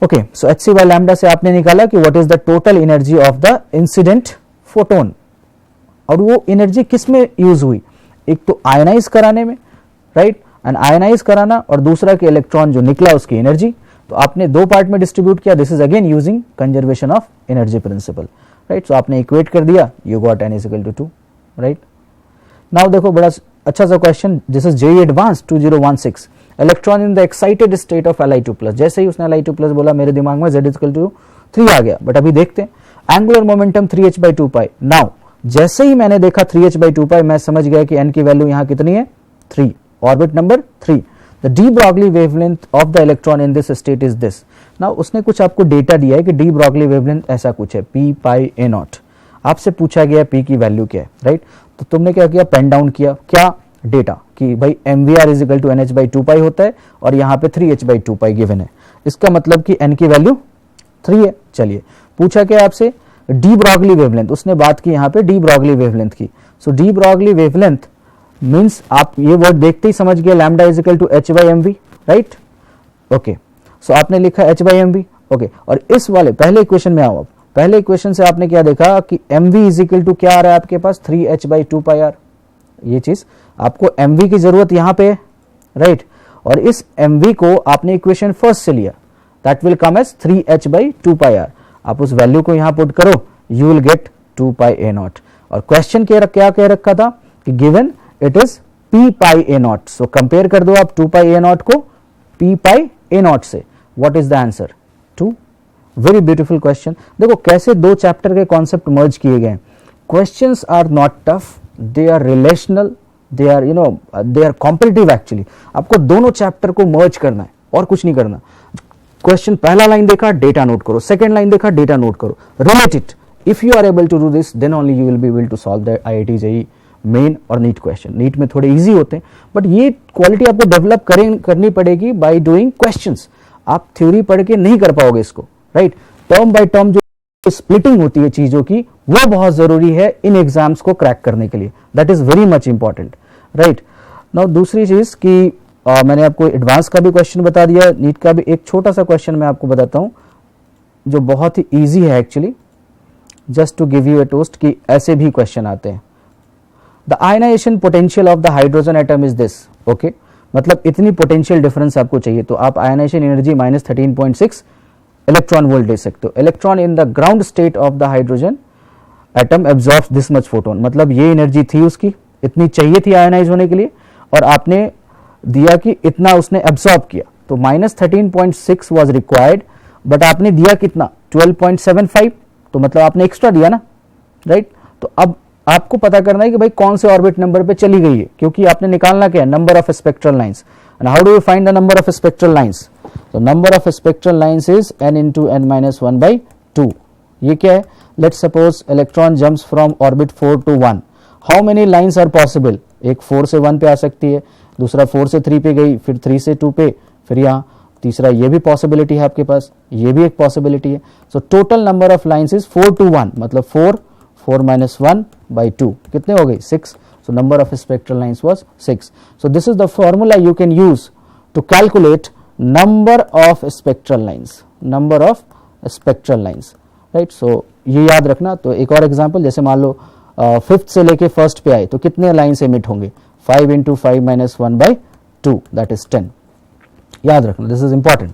ओके, सो hc/लैम्डा से आपने निकाला कि what is the total energy of the incident photon, और वो एनर्जी किस में यूज हुई, एक तो आयनाइज कराने में, राइट, एंड आयनाइज कराना, और दूसरा कि इलेक्ट्रॉन जो निकला उसकी एनर्जी. तो आपने 2 पार्ट में डिस्ट्रीब्यूट किया, this is again using conservation of energy principle, right. So आपने इक्वेट कर दिया, you got n is equal to 2, right. Now देखो बड़ा अच्छा सा question, this is JEE advance 2016, electron in the excited state of Li2+. जैसे ही उसने Li2+ बोला मेरे दिमाग में z इज इक्वल टू 3 आ गया, बट अभी देखते हैं. Angular momentum 3h/2π. नाउ जैसे ही मैंने देखा 3h/2π, मैं समझ गया कि n की वैल्यू यहाँ कितनी है, 3, orbit number 3. The de Broglie wavelength of the electron in this state is this. Now उसने कुछ आपको डेटा दिया है कि de Broglie wavelength ऐसा कुछ है, p pi a naught. आपसे पूछा गया p की वैल्यू क्या है, राइट. तो तुमने क्या किया, पेन डाउन किया क्या डेटा कि भाई mvr is equal to nh/2π होता है, और यहाँ पे 3h/2π गिवन है. इसका मतलब कि n की वैल्यू 3 है. चलिए पूछा क्या आपसे, डी ब्रॉगली वेवलेंथ, उसने बात की यहाँ पे डी ब्रॉगली वेवलेंथ की. So de Broglie wavelength means आप ये वर्ड देखते ही समझ गए, lambda is equal to h/mv, right. Okay, so आपने लिखा h/mv. ओके, और इस वाले पहले इक्वेशन में आओ. आप पहले इक्वेशन से आपने क्या देखा कि mv इज इक्वल टू क्या आ रहा है आपके पास, 3h/2πr. ये चीज आपको mv की जरूरत यहाँ पे है, राइट. और इस mv को आपने इक्वेशन फर्स्ट से लिया, that will come as 3h/2πr. आप उस वैल्यू को यहाँ पुट करो, यू विल गेट 2π a0. और क्वेश्चन क्या कह रखा था कि given it is p pi a0. So compare कर दो आप 2π a0 को p pi a0 से. What is the answer, 2. Very beautiful question. देखो कैसे 2 चैप्टर के कॉन्सेप्ट मर्ज किए गए. Questions are not tough, they are relational, they are they are competitive actually. आपको दोनों चैप्टर को मर्ज करना है और कुछ नहीं करना। क्वेश्चन पहला लाइन देखा, डेटा नोट करो, सेकंड लाइन देखा, डेटा नोट करो, relate it. If you are able to do this then only you will be able to solve the IIT JEE main और नीट क्वेश्चन। नीट में थोड़े easy होते हैं, but ये quality आपको develop करनी पड़ेगी बाय डूइंग क्वेश्चंस। आप थ्योरी पढ़ के नहीं कर पाओगे इसको, राइट। टर्म बाय टर्म जो स्प्लिटिंग होती है चीजों की, वो बहुत जरूरी है इन एग्जाम्स को क्रैक करने के लिए। That is very much important, right. Now दूसरी चीज कि मैंने आपको एडवांस का भी क्वेश्चन बता दिया, नीट का भी एक छोटा सा क्वेश्चन मैं आपको बताता हूं जो बहुत ही इजी है actually, just to give you a taste कि ऐसे भी क्वेश्चन आते हैं। The ionization potential of the hydrogen atom is this, okay. मतलब इतनी पोटेंशियल डिफरेंस आपको चाहिए, तो आप आयनाइजेशन एनर्जी -13.6 इलेक्ट्रॉन वोल्ट दे सकते हो। Electron in the ground state of the hydrogen atom absorbs this much photon, मतलब ये एनर्जी थी उसकी, इतनी चाहिए थी आयनाइज होने के लिए, और आपने दिया कि इतना उसने एब्जॉर्ब किया, तो -13.6 वाज रिक्वायर्ड, बट आपने दिया कितना 12.75, तो मतलब आपने एक्स्ट्रा दिया ना, राइट। तो अब आपको पता करना है कि भाई कौन से ऑर्बिट नंबर पे चली गई है, क्योंकि आपने निकालना क्या है, number of spectral lines. And how do you find the number of spectral lines? तो number of spectral lines is n into n-1/2। ये क्या है? Let's suppose electron jumps from orbit 4 to 1, how many lines are possible? एक 4 से 1 पे आ सकती है, दूसरा 4 से 3 पे गई, फिर 3 से 2 पे, फिर यहाँ तीसरा ये भी पॉसिबिलिटी है आपके पास, ये भी एक पॉसिबिलिटी है। So total number of lines is 4 to 1, मतलब 4 1/2 कितने हो गए? 6। So number of spectral lines was 6। So this is the formula you can use to calculate number of spectral lines, number of spectral lines, right. So ये याद रखना। तो एक और एग्जांपल, जैसे मान लो 5th से लेके 1st पे आए तो कितने लाइंस एमिट होंगे? 5 into 5 - 1/2 दैट इज 10। याद रखना, दिस इज इंपॉर्टेंट,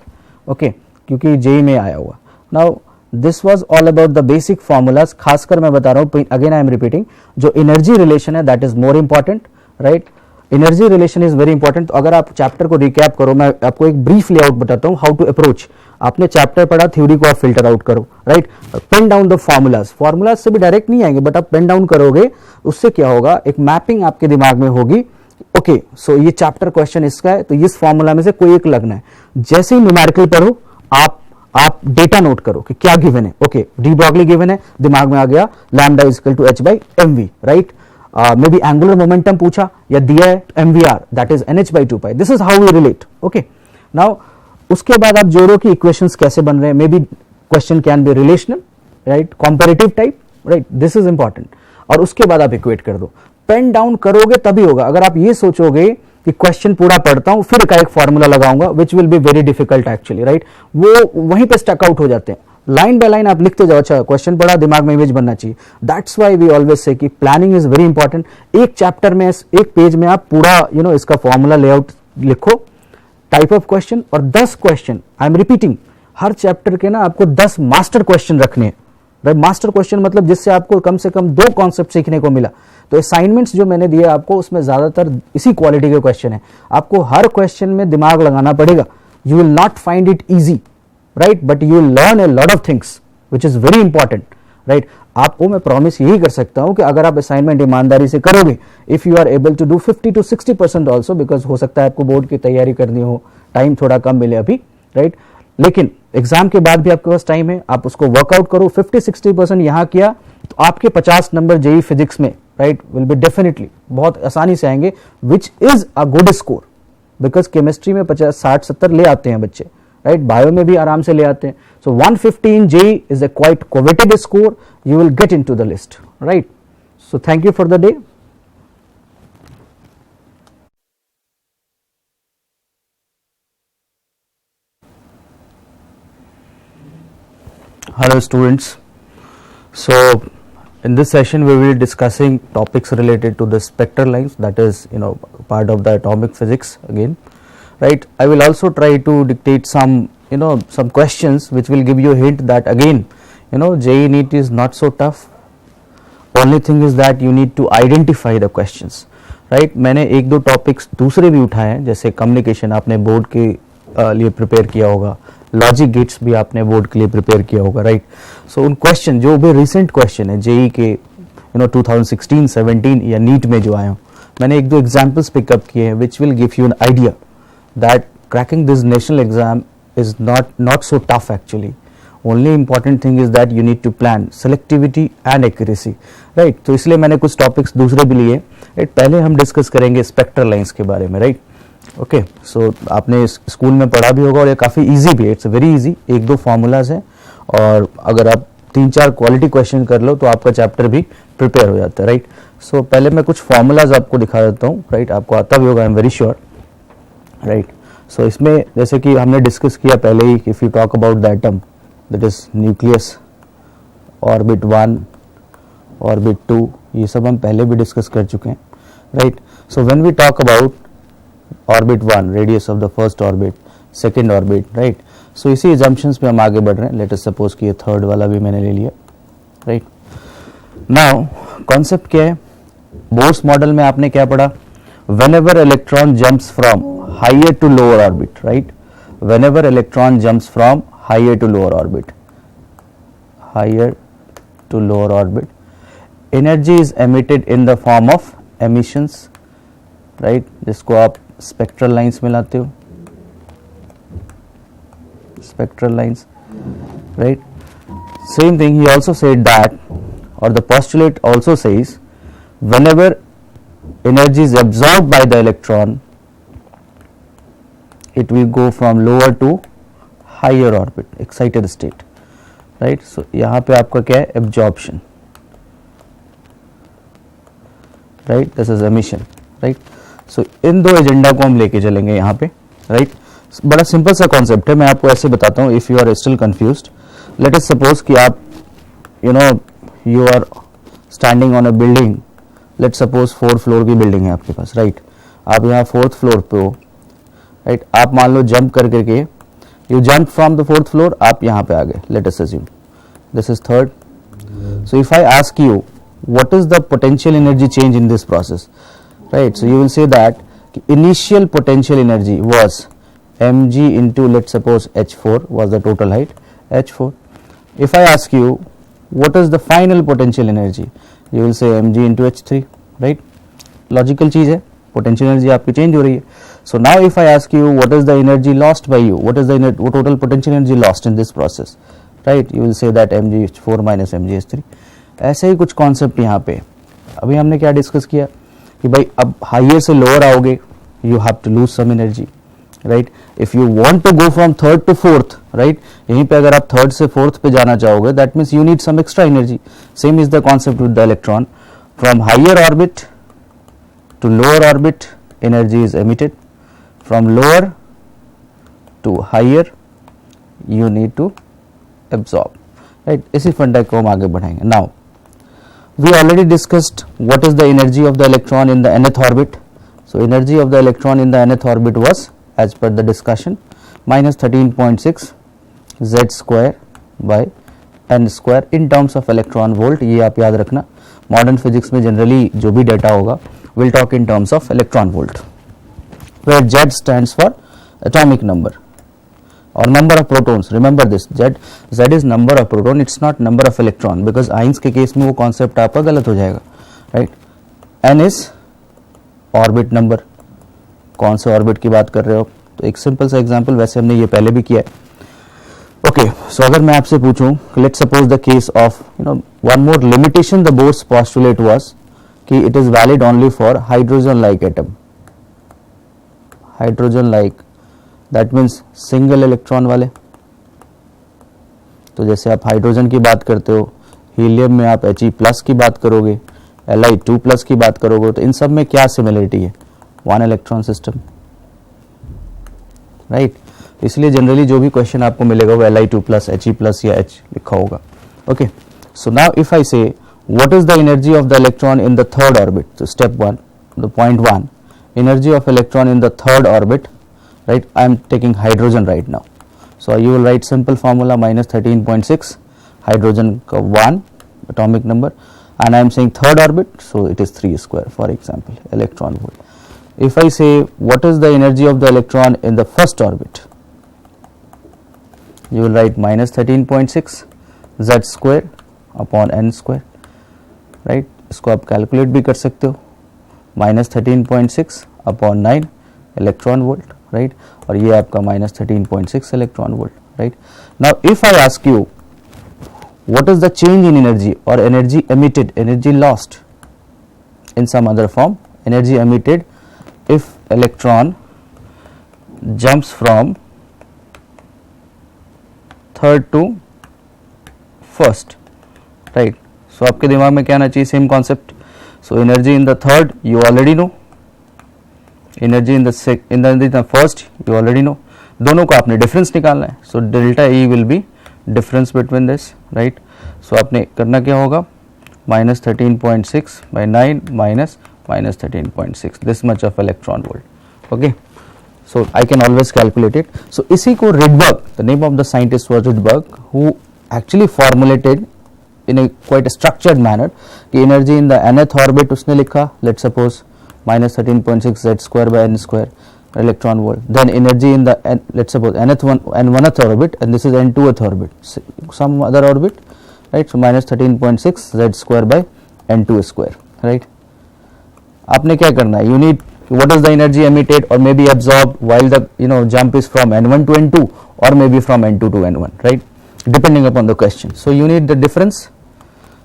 ओके, क्योंकि जेई में आया हुआ। Now this was all about the basic formulas. खासकर मैं बता रहा हूँ, अगेन आई एम रिपीटिंग, जो एनर्जी रिलेशन है that is more important, right. Energy relation is very important. तो अगर आप चैप्टर को रिकैप करो, मैं आपको एक ब्रीफ लेआउट बताता हूँ, हाउ टू अप्रोच। आपने चैप्टर पढ़ा, थ्योरी को आप फिल्टर आउट करो, right. Pen down the formulas, formulas से भी डायरेक्ट नहीं आएंगे, बट आप पेन डाउन करोगे, उससे क्या होगा, एक मैपिंग आपके दिमाग में होगी। ओके, सो ये चैप्टर क्वेश्चन इसका है, तो इस फॉर्मूला में से कोई एक लगना है। जैसे ही न्यूमेरिकल पढ़ो, आप डेटा नोट करो कि क्या गिवन है। ओके, डी ब्रॉगली गिवन है, दिमाग में आ गया lambda is equal to h/mv, right. Maybe angular momentum पूछा या दिया है mvr, that is nh/2π। This is how we relate, okay. Now उसके बाद आप जोड़ो कि इक्वेशंस कैसे बन रहे हैं। Maybe question can be relational, right, comparative type, right, this is important. और उसके बाद आप इक्वेट कर दो। पेन डाउन करोगे तभी होगा। अगर आप ये सोचोगे कि क्वेश्चन पूरा पढ़ता हूं फिर का एक फॉर्मूला लगाऊंगा, which will be very difficult actually, right, वो वहीं पे स्टक आउट हो जाते हैं। लाइन बाय लाइन आप लिखते जाओ, अच्छा क्वेश्चन पढ़ा, दिमाग में इमेज बनना चाहिए। That's why we always say कि प्लानिंग इज वेरी इंपॉर्टेंट। एक चैप्टर में, एक पेज में आप पूरा इसका फॉर्मूला लेआउट लिखो, टाइप ऑफ क्वेश्चन, और 10 question, I am repeating, her chapter के ना आपको 10 मास्टर क्वेश्चन रखने हैं, राइट। मास्टर क्वेश्चन मतलब जिससे आपको कम से कम 2 कॉन्सेप्ट सीखने को मिला। तो असाइनमेंट्स जो मैंने दिए आपको, उसमें ज्यादातर इसी क्वालिटी के क्वेश्चन है। आपको हर क्वेश्चन में दिमाग लगाना पड़ेगा। You will not find it easy, right, but you will learn a lot of things which is very important, right. आपको मैं प्रॉमिस यही कर सकता हूं कि अगर आप असाइनमेंट ईमानदारी से करोगे, if you are able to do 50 to 60% also, because हो सकता है आपको बोर्ड की तैयारी करनी हो, टाइम थोड़ा कम मिले अभी, राइट, लेकिन एग्जाम के बाद भी आपके पास टाइम है, आप उसको वर्कआउट करो। 50-60% यहां किया तो आपके 50 नंबर जेई फिजिक्स में, राइट, विल बी डेफिनेटली बहुत आसानी से आएंगे, which is a good score, because chemistry में 50-60-70 ले आते हैं बच्चे, राइट, बायो में भी आराम से ले आते हैं। So 115 JEE is a quite coveted score, you will get into the list, right. So thank you for the day. Hello students, so in this session we will be discussing topics related to the spectral lines, that is part of the atomic physics again, right. I will also try to dictate some some questions which will give you a hint that again JEE NEET is not so tough. Only thing is that you need to identify the questions, right. मैंने 1-2 topics दूसरे भी उठाए हैं, जैसे communication आपने board के लिए prepare किया होगा, लॉजिक गेट्स भी आपने बोर्ड के लिए प्रिपेयर किया होगा, राइट। सो उन क्वेश्चन जो भी रिसेंट क्वेश्चन है जेई के 2016-17 या नीट में जो आए हो, मैंने एक दो एग्जाम्पल्स पिकअप किए हैं which will give you an idea that cracking this national exam is not so tough actually. Only important thing is that you need to plan selectivity and accuracy, right? तो इसलिए मैंने कुछ topics दूसरे भी लिए, right? पहले हम discuss करेंगे स्पेक्ट्रल लाइंस के बारे में, राइट? ओके, सो आपने स्कूल में पढ़ा भी होगा और ये काफ़ी इजी भी है, इट्स वेरी इजी, एक दो फॉर्मूलाज हैं और अगर आप 3-4 क्वालिटी क्वेश्चन कर लो तो आपका चैप्टर भी प्रिपेयर हो जाता है, राइट? सो पहले मैं कुछ फॉर्मूलाज आपको दिखा देता हूँ, राइट? आपको आता भी होगा, I am very sure, right? So इसमें जैसे कि हमने डिस्कस किया पहले ही, if you talk about the atom that is nucleus, orbit 1, orbit 2, ये सब हम पहले भी डिस्कस कर चुके हैं, right? So when we talk about orbit 1, radius of the first orbit, second orbit, right? So इसी एजम्पशंस पे हम आगे बढ़ रहे हैं. लेट अस सपोज कि ये थर्ड वाला भी मैंने ले लिया, राइट? नाउ कॉन्सेप्ट क्या है? बोर्स मॉडल में आपने क्या पढ़ा? whenever electron jumps from higher to lower orbit, right? Whenever electron jumps from higher to lower orbit, energy is emitted in the form of emissions, right? जिसको आप spectral lines में लाते हो, spectral lines, right? Same thing, he also said that, or the postulate also says, whenever energy is absorbed by the electron, it will go from lower to higher orbit, excited state, right? So यहाँ पे आपका क्या है? absorption, right? This is emission, right? So इन दो agenda को हम लेके चलेंगे यहाँ पे, right? बड़ा सिंपल सा कॉन्सेप्ट है, मैं आपको ऐसे बताता हूँ. If you are still confused, let us suppose कि आप you are standing on a building, let suppose 4 floor की बिल्डिंग है आपके पास, राइट? आप यहाँ 4th फ्लोर पे हो, राइट? आप मान लो जंप कर करके, you jump from the 4th floor, आप यहाँ पे आ गए, let us assume this is 3rd. So if I ask you what is the potential energy change in this process, right? So you will say that initial potential energy was mg into, let's suppose, h4 was the total height, h4. If I ask you what is the final potential energy, you will say mg into h3, right? Logical चीज है, potential energy आपकी change हो रही है. So now if I ask you what is the energy lost by you, what is the total potential energy lost in this process, right? You will say that mgh4 minus mgh3. ऐसे ही कुछ concept यहाँ पे. अभी हमने क्या discuss किया कि भाई अब हायर से लोअर आओगे, you have to lose some energy, right? If you want to go from 3rd to 4th, right? यहीं पे अगर आप 3rd से 4th पे जाना चाहोगे, that means you need some extra energy. Same is the concept with the electron. From higher orbit to lower orbit, energy is emitted. From lower to higher, you need to absorb, right? इसी फंडा को हम आगे बढ़ाएंगे. Now, we already discussed what is the energy of the electron in the nth orbit. So, energy of the electron in the nth orbit was, as per the discussion, minus 13.6 z square by n square in terms of electron volt. ये आप याद रखना, modern physics में generally जो भी data होगा will talk in terms of electron volt, where z stands for atomic number or number of protons. Remember this, z is number of proton, it's not number of electron, because ions के case में वो concept आपका गलत हो जाएगा, right? n is orbit number, कौन से orbit की बात कर रहे हो? तो एक सिंपल सा एग्जांपल, वैसे हमने ये पहले भी किया है. ओके, सो अगर मैं आपसे पूछूं, let's suppose the case of one more limitation the Bohr's postulate was कि it is valid only for hydrogen like atom. Hydrogen like, that means single electron वाले. तो जैसे आप हाइड्रोजन की बात करते हो, हीलियम में आप He+ की बात करोगे, Li2+ की बात करोगे, तो इन सब में क्या सिमिलरिटी है? 1 इलेक्ट्रॉन सिस्टम, राइट? इसलिए जनरली जो भी क्वेश्चन आपको मिलेगा वो Li2+, He+ या H लिखा होगा. Okay, so now if I say what is the energy of the electron in the 3rd orbit, तो step 1, the point 1, energy of electron in the 3rd orbit, right? I am taking hydrogen right now, so you will write simple formula, minus 13.6, hydrogen का 1 atomic number, and I am saying 3rd orbit, so it is 3 square, for example, electron volt. If I say what is the energy of the electron in the 1st orbit, you will write minus 13.6 z square upon n square, right? इसको आप calculate भी कर सकते हो, -13.6 upon 9 electron volt, right, और ये आपका -13.6 electron volt, right. Now if I ask you what is the change in energy or energy emitted, energy lost in some other form, energy emitted if electron jumps from third to first, right. So आपके दिमाग में क्या आना चाहिए, same concept. So energy in the third you already know, energy in the first you already know. दोनों को आपने difference निकालना है. So delta E will be difference between this, right. So आपने करना क्या होगा, -13.6 by 9 minus -13.6, this much of electron volt. Okay, so I can always calculate it. So इसी को Rydberg, the name of the scientist was Rydberg, who actually formulated in a quite a structured manner कि energy in the nth orbit उसने लिखा, let's suppose -13.6 z square by n square electron volt. Then energy in the let's suppose n1th orbit, and this is n2th orbit, some other orbit, right. So -13.6 z square by n2 square, right. आपने क्या करना है, you need what is the energy emitted or maybe absorbed while the jump is from n1 to n2 or maybe from n2 to n1, right, depending upon the question. So you need the difference.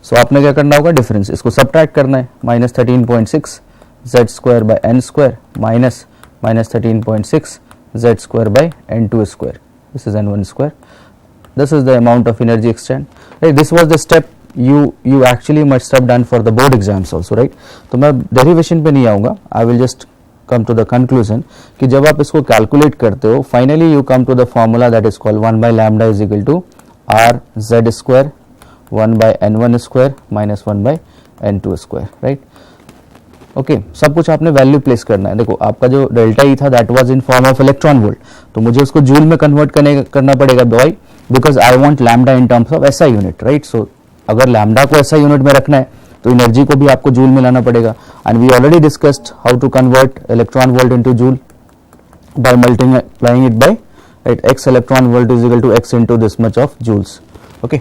So आपने क्या करना होगा, difference इसको subtract करना है, -13.6 z square by n square minus -13.6 z square by n2 square, this is n1 square, this is the amount of energy exchange, right. This was the step you actually must have done for the board exams also, right. तो मैं derivation पे नहीं आऊँगा, I will just come to the conclusion कि जब आप इसको calculate करते हो, finally you come to the formula that is called 1 by lambda is equal to r z square 1 by n1 square minus 1 by n2 square, right. Okay सब कुछ आपने value place करना है. देखो आपका जो डेल्टा ई था that was in form of electron volt, तो मुझे उसको जूल में कन्वर्ट करना पड़ेगा boy, because I want lambda in terms of SI unit, right. So अगर लैम्डा को एसआई यूनिट में रखना है तो एनर्जी को भी आपको जूल में लाना पड़ेगा. And we already discussed how to convert electron volt into joule by multiplying it by, right, x electron volt is equal to x into this much of joules. Okay,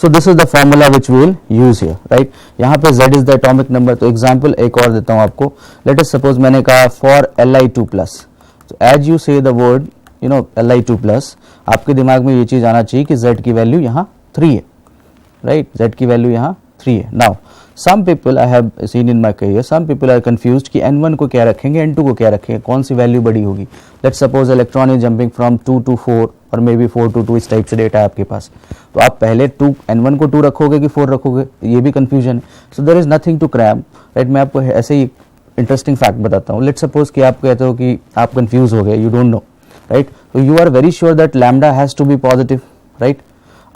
so this is the formula which we will use here, right. यहाँ पे z is the atomic number. तो example एक और देता हूँ आपको. let us suppose मैंने कहा for Li2+, so as you say the word Li2+, आपके दिमाग में ये चीज आना चाहिए कि z की वैल्यू यहाँ 3 है, right. z की वैल्यू यहाँ 3 है. now some people I have seen in my career, some people are confused कि n1 को क्या रखेंगे, n2 को क्या रखेंगे, कौन सी वैल्यू बड़ी होगी. let's suppose electron is jumping from 2 to 4 और मे बी 4 to 2, इस टाइप से डेटा है आपके पास, तो आप पहले n1 को 2 रखोगे कि 4 रखोगे, ये भी कंफ्यूजन है. So there is nothing to cram, right. मैं आपको ऐसे ही इंटरेस्टिंग फैक्ट बताता हूँ. लेट्स सपोज कि आप कहते हो कि आप कंफ्यूज हो गए, यू डोंट नो, राइट. तो you are very sure that lambda has to be positive, right.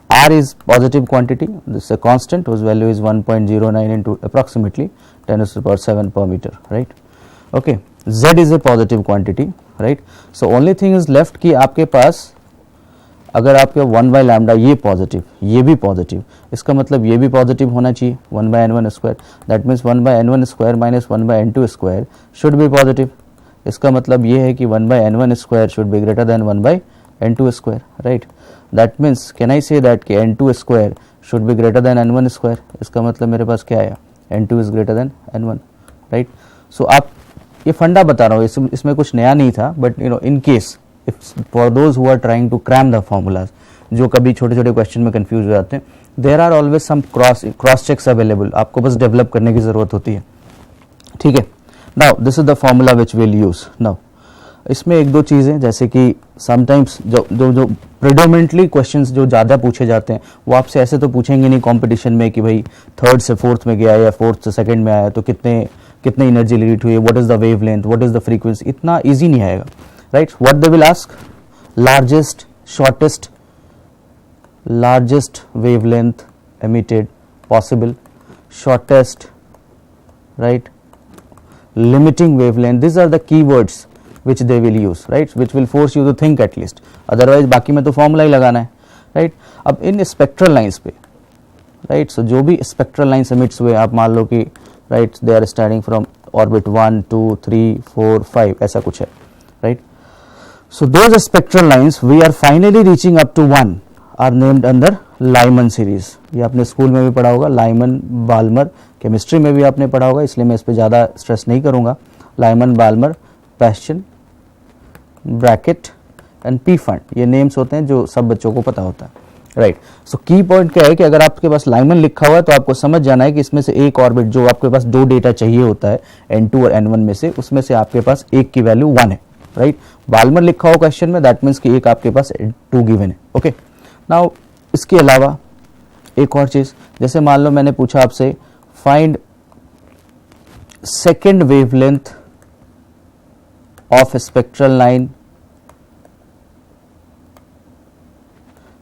R is positive quantity, this is a constant whose value is 1.09 into approximately 10 to the power 7 per meter, right. Okay, Z is a positive quantity, right. So only thing is left कि आपके पास अगर आपके 1 by lambda ये positive, ये भी positive, इसका मतलब ये भी पॉजिटिव होना चाहिए 1 by n1 square, that means 1 by n1 square minus 1 by n2 square should be positive. इसका मतलब ये है कि 1 by n1 square should be greater than 1 by n2 square, right. That means can I say that कि n2 square should be greater than n1 square. इसका मतलब मेरे पास क्या आया, n2 is greater than n1, right. So आप ये फंडा बता रहा हूँ, इसमें कुछ नया नहीं था, but in case if for those who are trying to cram the formulas, जो कभी छोटे छोटे क्वेश्चन में कंफ्यूज हो जाते हैं, there are always some cross checks available, आपको बस डेवलप करने की जरूरत होती है, ठीक है. now this is the formula which we'll use. now इसमें एक दो चीज़ें, जैसे कि समटाइम्स जो प्रेडोमिनेटली क्वेश्चंस जो ज़्यादा पूछे जाते हैं वो आपसे ऐसे तो पूछेंगे नहीं कंपटीशन में कि भाई 3rd से 4th में गया या 4th से 2nd में आया तो कितने एनर्जी रिलीट हुई है, what is the wave length, what is the frequency, इतना ईजी नहीं आएगा, right. what they will ask, largest wavelength emitted possible, shortest, right, limiting wavelength, these are the keywords which they will use, right, which will force you to think at least, otherwise बाकी में तो formula ही लगाना है, right. अब इन spectral lines पे, right, so जो भी spectral lines emits हुए, आप मान लो कि right they are starting from orbit 1 2 3 4 5 ऐसा कुछ है, right. So those spectral lines we are finally reaching up to 1 are named under Lyman series. ये आपने स्कूल में भी पढ़ा होगा, लाइमन बाल्मर केमिस्ट्री में भी आपने पढ़ा होगा, इसलिए मैं इस पर ज़्यादा स्ट्रेस नहीं करूँगा। Lyman, Balmer, Paschen, Brackett and Pfund, ये नेम्स होते हैं जो सब बच्चों को पता होता है, राइट। सो की पॉइंट क्या है कि अगर आपके पास लाइमन लिखा हुआ है तो आपको समझ जाना है कि इसमें से एक ऑर्बिट जो आपके पास दो डेटा चाहिए होता है N2 और N1 में से, उसमें से आपके पास एक की वैल्यू 1 है, राइट। बाल्मर लिखा हो क्वेश्चन में, दैट मीन्स कि एक आपके पास N2 गिवन है, ओके। नाउ इसके अलावा एक और चीज, जैसे मान लो मैंने पूछा आपसे find second wavelength of spectral line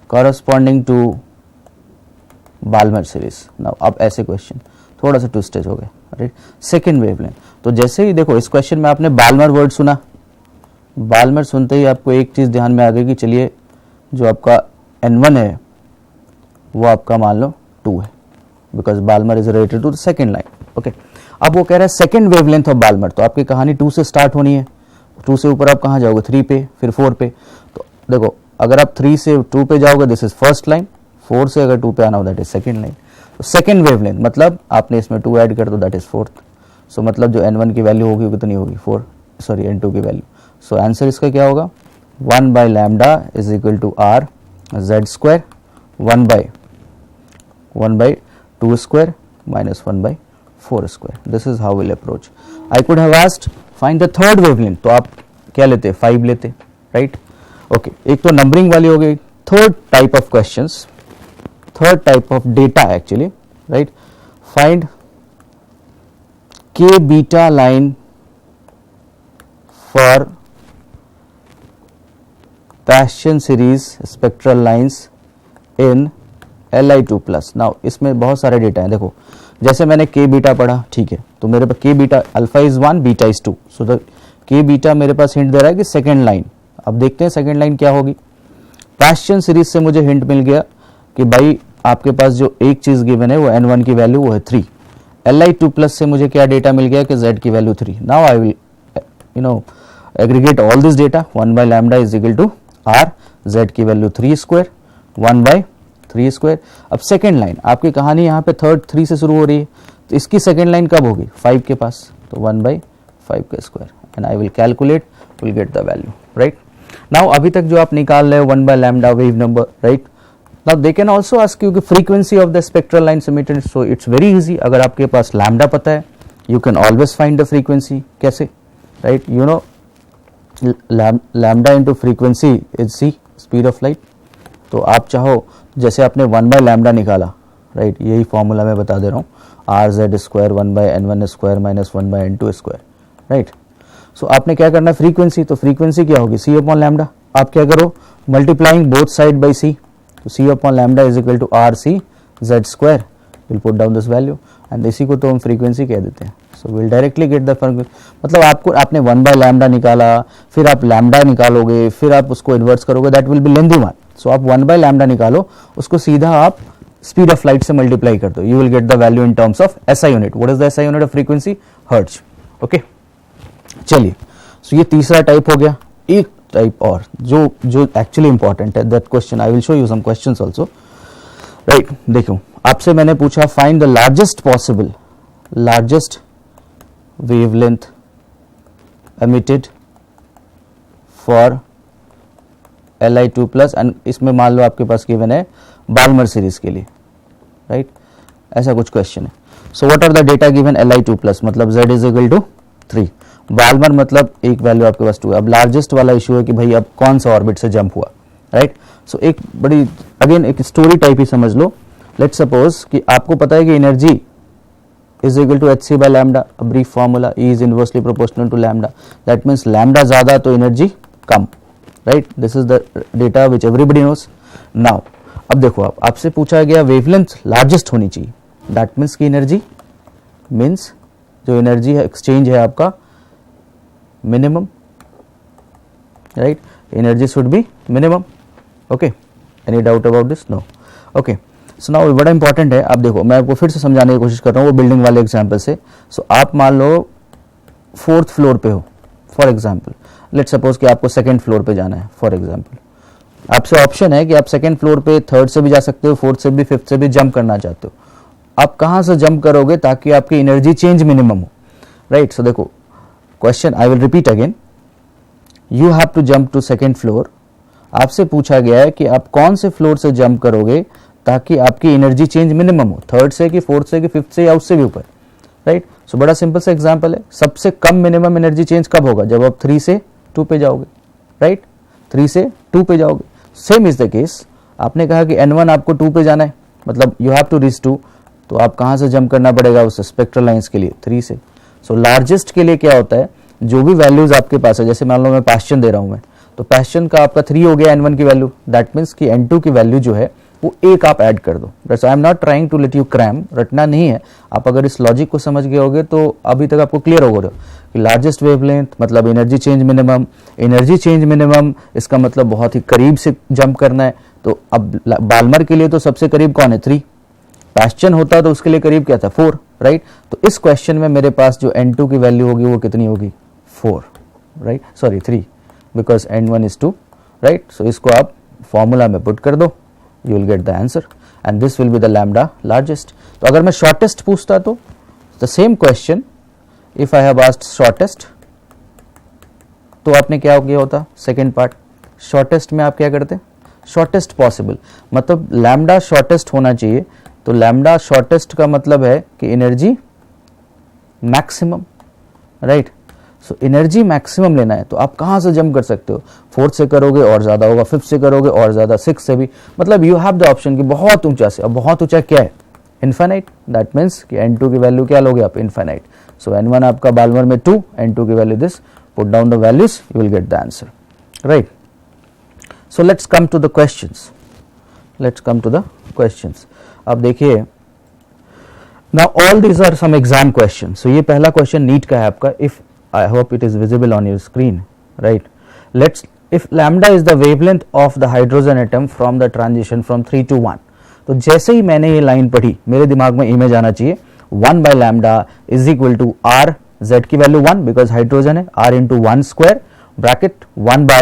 corresponding to Balmer series. Now अब ऐसे क्वेश्चन थोड़ा सा ट्विस्टेड हो गए, राइट। सेकेंड वेवलेंथ, तो जैसे ही देखो इस क्वेश्चन में आपने बाल्मर वर्ड सुना, बाल्मर सुनते ही आपको एक चीज ध्यान में आ गई कि चलिए जो आपका N1 है वो आपका मान लो 2 है, because Balmer is related to the second line, okay. अब वो कह रहा है सेकेंड वेवलेंथ ऑफ बाल्मर, तो आपकी कहानी 2 से स्टार्ट होनी है, 2 से ऊपर आप कहाँ जाओगे, 3 पे, फिर 4 पे। तो देखो अगर आप 3 से 2 पे जाओगे दिस इज फर्स्ट लाइन, 4 से अगर 2 पे आना हो दैट इज सेकेंड लाइन। तो सेकेंड वेवलेंथ मतलब आपने इसमें 2 ऐड कर दो दैट इज फोर्थ। सो मतलब जो N1 की वैल्यू होगी कितनी होगी, 4, सॉरी N2 की वैल्यू। सो आंसर इसका क्या होगा, 1 by lambda is equal to R Z square 1 by 2 square minus 1 by 4 square. This is how will approach. I could have asked find the third wavelength, तो आप क्या लेते, 5 लेते, right, okay. एक तो नंबरिंग वाली हो गई। Third type of questions, third type of data actually, right, find के beta line for Paschen series spectral lines in Li2+। Now इसमें बहुत सारे डेटा हैं, देखो जैसे मैंने के बीटा पढ़ा, ठीक है, तो मेरे पास के beta alpha is 1 beta is 2, so the के बीटा मेरे पास हिंट दे रहा है कि सेकेंड लाइन। अब देखते हैं सेकेंड लाइन क्या होगी। पैशन सीरीज से मुझे हिंट मिल गया कि भाई आपके पास जो एक चीज गिवन है वो N1 की वैल्यू वो है 3। Li2+ से मुझे क्या डेटा मिल गया कि Z की value 3। Now I will aggregate all this data, 1 by lambda is equal to R, Z की वैल्यू 3 स्क्वायर 1 by 3 स्क्वायर। अब सेकेंड लाइन आपकी कहानी यहाँ पे थर्ड 3 से शुरू हो रही है, तो इसकी सेकेंड लाइन कब होगी, 5 के पास, तो 1 by 5 का square and I will calculate, will get the value, right. Now अभी तक जो आप निकाल रहे हो 1 by lambda wave number, right. Now they can also ask you कि frequency of the spectral line emitted, so it's very easy. अगर आपके पास लैम्डा पता है you can always find the frequency, कैसे, right, you know lambda into frequency is c, speed of light. तो आप चाहो जैसे आपने 1 by लैम्डा निकाला, राइट, यही फॉर्मूला मैं बता दे रहा हूँ, RZ square 1 by N1 square minus 1 by N2 square, right. So आपने क्या करना है, फ्रीक्वेंसी, तो फ्रीक्वेंसी क्या होगी, C अपॉन लैम्डा। आप क्या करो, multiplying both side by C, तो C upon lambda is equal to RC Z square, will put down this value and इसी को तो हम फ्रीक्वेंसी कह देते हैं। So will directly get the frequency, मतलब आपको आपने 1 by लैम्डा निकाला, फिर आप लैम्डा निकालोगे, फिर आप उसको इन्वर्स करोगे, that will be lengthy one. So आप 1 by लैम्डा निकालो, उसको सीधा आप स्पीड ऑफ लाइट से मल्टीप्लाई कर दो, you will get the value in terms of SI unit. What is the SI unit of frequency, hertz, okay. चलिए, so ये तीसरा टाइप हो गया। एक टाइप और जो एक्चुअली इंपॉर्टेंट है, that question I will show you some questions also, right. देखो आपसे मैंने पूछा find the largest wavelength emitted for Li2+, and इसमें मान लो आपके पास गिवन है बाल्मर सीरीज के लिए, राइट, ऐसा कुछ क्वेश्चन है। So what are the data given, Li2+, मतलब Z is equal to 3, Balmer मतलब एक वैल्यू आपके पास 2 है। अब लार्जेस्ट वाला इशू है कि भाई अब कौन सा ऑर्बिट से जंप हुआ, राइट। सो एक बड़ी अगेन एक स्टोरी टाइप ही समझ लो। लेट्स सपोज कि आपको पता है कि energy is equal to hc by lambda, a brief formula, E is inversely proportional to lambda, that means lambda ज्यादा तो एनर्जी कम, right. This is the data which everybody knows. Now अब देखो आपसे पूछा गया वेवलेंथ लार्जेस्ट होनी चाहिए, दैट मीन्स की एनर्जी मीन्स जो एनर्जी है एक्सचेंज है आपका minimum, right, energy should be minimum, okay. Any doubt about this, no, okay. So now बड़ा इंपॉर्टेंट है, आप देखो मैं आपको फिर से समझाने की कोशिश कर रहा हूँ वो बिल्डिंग वाले एग्जाम्पल से। सो आप मान लो 4th फ्लोर पे हो, फॉर एग्जाम्पल, लेट्स सपोज कि आपको 2nd फ्लोर पे जाना है, फॉर एग्जाम्पल। आपसे ऑप्शन है कि आप 2nd फ्लोर पे 3rd से भी जा सकते हो, 4th से भी, 5th से भी जंप करना चाहते हो। आप कहां से जंप करोगे ताकि आपकी एनर्जी चेंज मिनिमम हो, राइट। सो देखो question, I will repeat again, you have to jump to second floor. आपसे पूछा गया है कि आप कौन से फ्लोर से जंप करोगे ताकि आपकी एनर्जी चेंज मिनिमम हो, थर्ड से कि फोर्थ से कि फिफ्थ से या उससे भी ऊपर, राइट। सो बड़ा सिंपल सा एग्जांपल है, सबसे कम मिनिमम एनर्जी चेंज कब होगा, जब आप 3 से 2 पे जाओगे, राइट, 3 से 2 पे जाओगे। सेम इज द केस, आपने कहा कि n1 आपको 2 पे जाना है, मतलब यू हैव टू रीच 2, तो आप कहां से जंप करना पड़ेगा उस स्पेक्ट्रल लाइंस के लिए, 3 से। सो लार्जेस्ट के लिए क्या होता है, जो भी वैल्यूज आपके पास है, जैसे मान लो मैं पैशन दे रहा हूं मैं, तो पैशन का आपका 3 हो गया n1 की वैल्यू, दैट मीन्स कि n2 की वैल्यू जो है वो 1 आप ऐड कर दो। That's I am not trying to let you cram, रटना नहीं है, आप अगर इस लॉजिक को समझ गए होगे तो अभी तक आपको क्लियर होगा कि लार्जेस्ट वेवलेंथ मतलब energy change minimum, energy change minimum इसका मतलब बहुत ही करीब से जंप करना है। तो अब बाल्मर के लिए तो सबसे करीब कौन है, 3, पैशन होता तो उसके लिए करीब क्या था, 4, राइट। तो इस क्वेश्चन में मेरे पास जो n2 की वैल्यू होगी वो कितनी होगी, 4, right, sorry 3, because n1 is 2, right. So इसको आप फॉर्मूला में पुट कर दो, you will get the answer and this will be the lambda largest। तो अगर मैं shortest पूछता तो the same question if I have asked shortest, तो आपने क्या किया होता, सेकेंड पार्ट, shortest में आप क्या करते, shortest possible, मतलब lambda shortest होना चाहिए। तो lambda shortest का मतलब है कि energy maximum, right. So energy maximum लेना है तो आप कहां से जंप कर सकते हो, 4th से करोगे और ज्यादा होगा, 5th से करोगे और ज्यादा, 6th से भी, मतलब यू हैव द ऑप्शन कि बहुत ऊंचा से। अब बहुत ऊंचा क्या है, इनफाइनाइट, दैट मीन्स कि n2 की वैल्यू क्या लोगे आप, इनफाइनाइट। सो n1 आपका बाल्मर में 2, n2 की value this, put down the values, you will get the answer, right. So let's come to the questions, let's come to the questions. अब देखिए, now all these are some exam question. So ये पहला question NEET का है आपका, if I hope it is visible on your screen, right? If lambda is the wavelength of the hydrogen atom from the transition from 3 to 1, तो जैसे ही मैंने ये line पढ़ी मेरे दिमाग में इमेज आना चाहिए, 1 by lambda is equal to r, z की वैल्यू 1 बिकॉज हाइड्रोजन है, r into 1 square bracket 1 by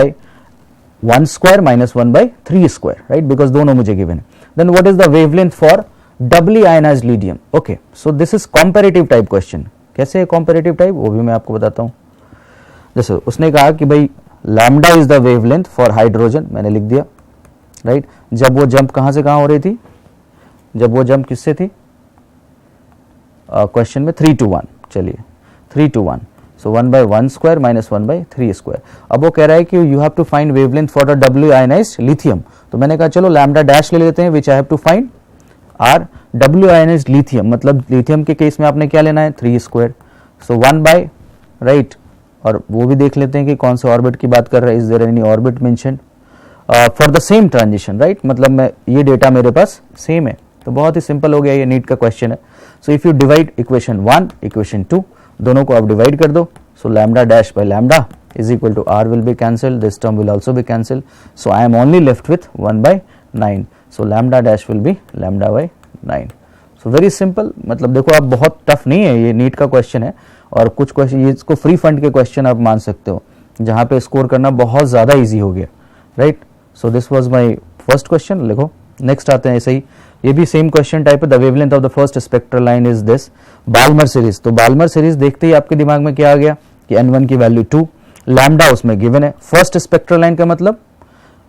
1 square minus 1 by 3 square, right? Because दोनों मुझे गिवन है। Then what is the wavelength for doubly ionized lithium? Okay, so this is comparative type question। कैसे है comparative type, वो भी मैं आपको बताता हूं। जैसे उसने कहा कि भाई lambda is the wavelength for hydrogen, मैंने लिख दिया, राइट। जब वो जंप कहां से कहां हो रही थी, जब वो जंप किससे थी, क्वेश्चन में 3 to 1, चलिए 3 to 1, so 1 by 1 square minus 1 by 3 square। अब वो कह रहा है कि you have to find wavelength for the doubly ionised lithium, तो मैंने कहा चलो लैम्डा डैश ले लेते हैं, which I have to find R doubly ionised lithium, मतलब लिथियम के केस में आपने क्या लेना है, 3 स्क्वायर, सो 1 बाय, राइट। और वो भी देख लेते हैं कि कौन से ऑर्बिट की बात कर रहा है, is there any orbit mention for the same transition, right. मतलब मैं ये डेटा मेरे पास सेम है, तो बहुत ही सिंपल हो गया, ये नीट का क्वेश्चन है। So if you divide equation 1 equation 2, दोनों को आप डिवाइड कर दो, so lambda dash by lambda is equal to r will be cancel, this term will also be cancel, so I am only left with 1 by 9, so lambda dash will be lambda by 9। So very simple, मतलब देखो आप बहुत tough नहीं है, ये NEET का question है, और कुछ क्वेश्चन ये इसको फ्री फंड के क्वेश्चन आप मान सकते हो, जहां पे स्कोर करना बहुत ज्यादा इजी हो गया, right. So this was my first question. लिखो नेक्स्ट आते हैं, ऐसे ही ये भी सेम क्वेश्चन टाइप है। The wavelength of the first spectral line is this, Balmer series. तो बाल्मर सीरीज देखते ही आपके दिमाग में क्या आ गया कि n1 की वैल्यू 2, लैम्डा उसमें गिवन है। फर्स्ट स्पेक्ट्रल लाइन का मतलब,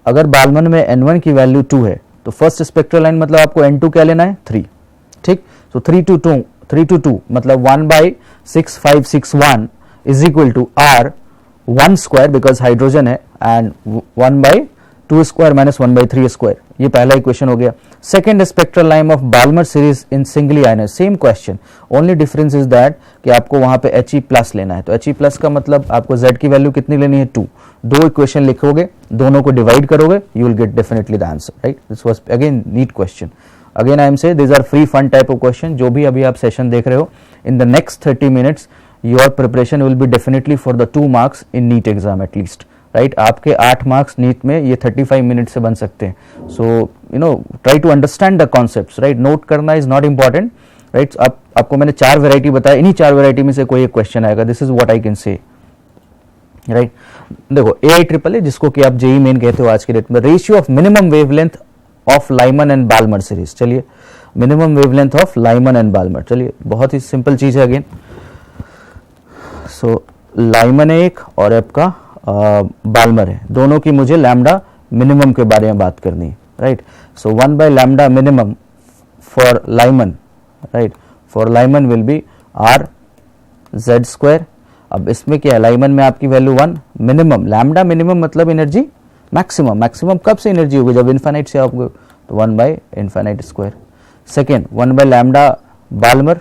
अगर बाल्मर में n1 की वैल्यू 2 है तो फर्स्ट स्पेक्ट्रल लाइन मतलब आपको n2 क्या लेना है, 3, ठीक। सो 3 to 2 मतलब 1 by 6 5 6 1 is equal to r 1 square because hydrogen है, and 1 by 2 square minus 1 by 3 square. ये पहला इक्वेशन हो गया। Second spectral line of Balmer series in singly ionised, same question, only difference is that कि आपको वहां पे He+ लेना है। तो He+ का मतलब आपको Z की वैल्यू कितनी लेनी है, 2। दो इक्वेशन लिखोगे, दोनों को डिवाइड करोगे, you will get definitely the answer, right. This was again NEET question. Again I am say this are free fun type of question. जो भी अभी आप सेशन देख रहे हो, in the next 30 minutes your preparation will be definitely for the 2 marks in NEET exam at least, right. आपके 8 marks NEET में ये 35 मिनट से बन सकते हैं। So you know try to understand the concepts, right. Note करना इज नॉट इंपॉर्टेंट, राइट। आपको मैंने 4 वैरायटी बताया, इन्हीं 4 वैरायटी में से कोई एक क्वेश्चन आएगा, this is what I can say, right. देखो AIEEE जिसको कि आप JEE मेन कहते हो आज के डेट में, ratio of minimum wavelength of Lyman and Balmer series. चलिए minimum wavelength of Lyman and Balmer. चलिए बहुत ही सिंपल चीज है अगेन। सो लाइमन है एक और आपका बाल्मर है, दोनों की मुझे लैम्डा मिनिमम के बारे में बात करनी है, right. So 1 by lambda minimum for Lyman, right, for Lyman will be R Z square. अब इसमें क्या है, लाइमन में आपकी वैल्यू 1, मिनिमम लैम्डा मिनिमम मतलब एनर्जी मैक्सिमम, मैक्सिमम कब से एनर्जी होगी, जब इन्फाइनाइट से आओगे, तो 1 by infinite square. Second 1 by lambda Balmer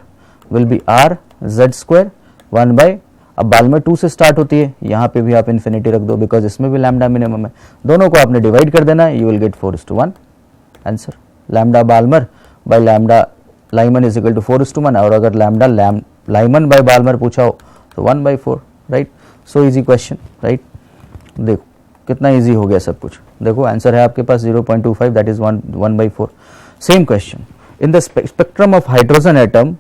will be R Z square 1 by, अब बाल्मर 2 से स्टार्ट होती है, यहाँ पे भी आप इन्फिनिटी रख दो बिकॉज इसमें भी लैम्डा मिनिमम है, दोनों को आपने डिवाइड कर देना, you will get 4:1 answer. Lambda Balmer by lambda Lyman is equal to 4:1, और अगर लैम्डा लाइमन बाय बाल्मर पूछा हो तो 1/4, right. So easy question, right. देखो कितना इजी हो गया सब कुछ, देखो आंसर है आपके पास 0.25, that is 1/4। Same question, in the spectrum of hydrogen atom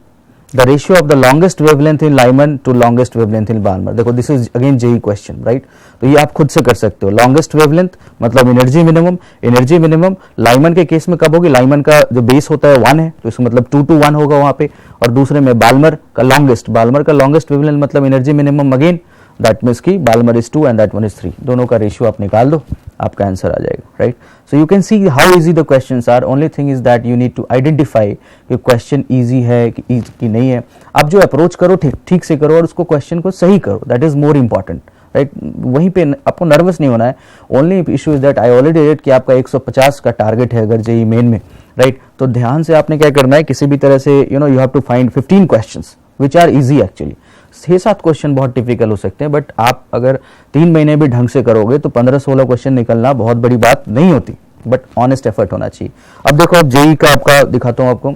the ratio of the longest wavelength in Lyman to longest wavelength in Balmer। देखो this is again JEE question, right. तो ये आप खुद से कर सकते हो। लॉन्गेस्ट वेवलेंथ मतलब एनर्जी मिनिमम लाइमन के केस में कब होगी, लाइमन का जो बेस होता है 1 है, तो इसका मतलब 2 to 1 होगा वहां पे, और दूसरे में बाल्मर का लॉन्गेस्ट वेवलेंथ मतलब energy minimum again, that means की Balmer is 2 and that one is 3, दोनों का रेशियो आप निकाल दो, आपका आंसर आ जाएगा, right. So you can see how easy the questions are, only thing is that you need to identify कि क्वेश्चन इजी है कि नहीं है। आप जो अप्रोच करो ठीक से करो और उसको क्वेश्चन को सही करो, that is more important, right. वहीं पे आपको नर्वस नहीं होना है। Only issue is that I already red कि आपका 150 का टारगेट है अगर जेई मेन में, राइट। तो ध्यान से आपने क्या करना है, किसी भी तरह से you have to find 15 questions which are easy actually. 6-7 question बहुत डिफिकल्ट हो सकते हैं, बट आप अगर 3 महीने भी ढंग से करोगे तो 15-16 क्वेश्चन निकलना बहुत बड़ी बात नहीं होती, बट ऑनेस्ट एफर्ट होना चाहिए। अब देखो, अब जेई का आपका दिखाता हूं आपको,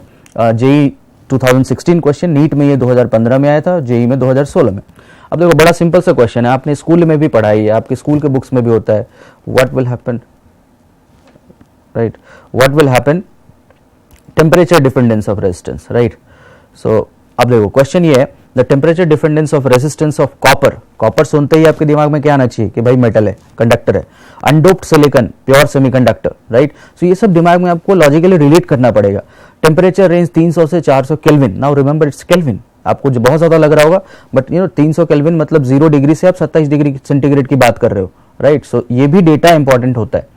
जेई 2016 क्वेश्चन, नीट में ये 2015 में आया था, जेई में 2016 में। अब देखो बड़ा सिंपल सा क्वेश्चन है, आपने स्कूल में भी पढ़ाई है, आपके स्कूल के बुक्स में भी होता है, what will happen, right, what will happen temperature dependence of resistance, right. So अब देखो क्वेश्चन ये है, the temperature dependence of resistance of copper सुनते ही आपके दिमाग में क्या आना चाहिए कि भाई मेटल है, कंडक्टर है। अनडोप्ड silicon pure semiconductor, right. So ये सब दिमाग में आपको लॉजिकली रिलेट करना पड़ेगा। टेम्परेचर रेंज 300 से 400 kelvin, now remember it's kelvin, आपको जो बहुत ज्यादा लग रहा होगा, बट 300 केल्विन मतलब 0 डिग्री से आप 27 डिग्री सेंटीग्रेड की बात कर रहे हो, राइट। सो ये भी डेटा इंपॉर्टेंट होता है।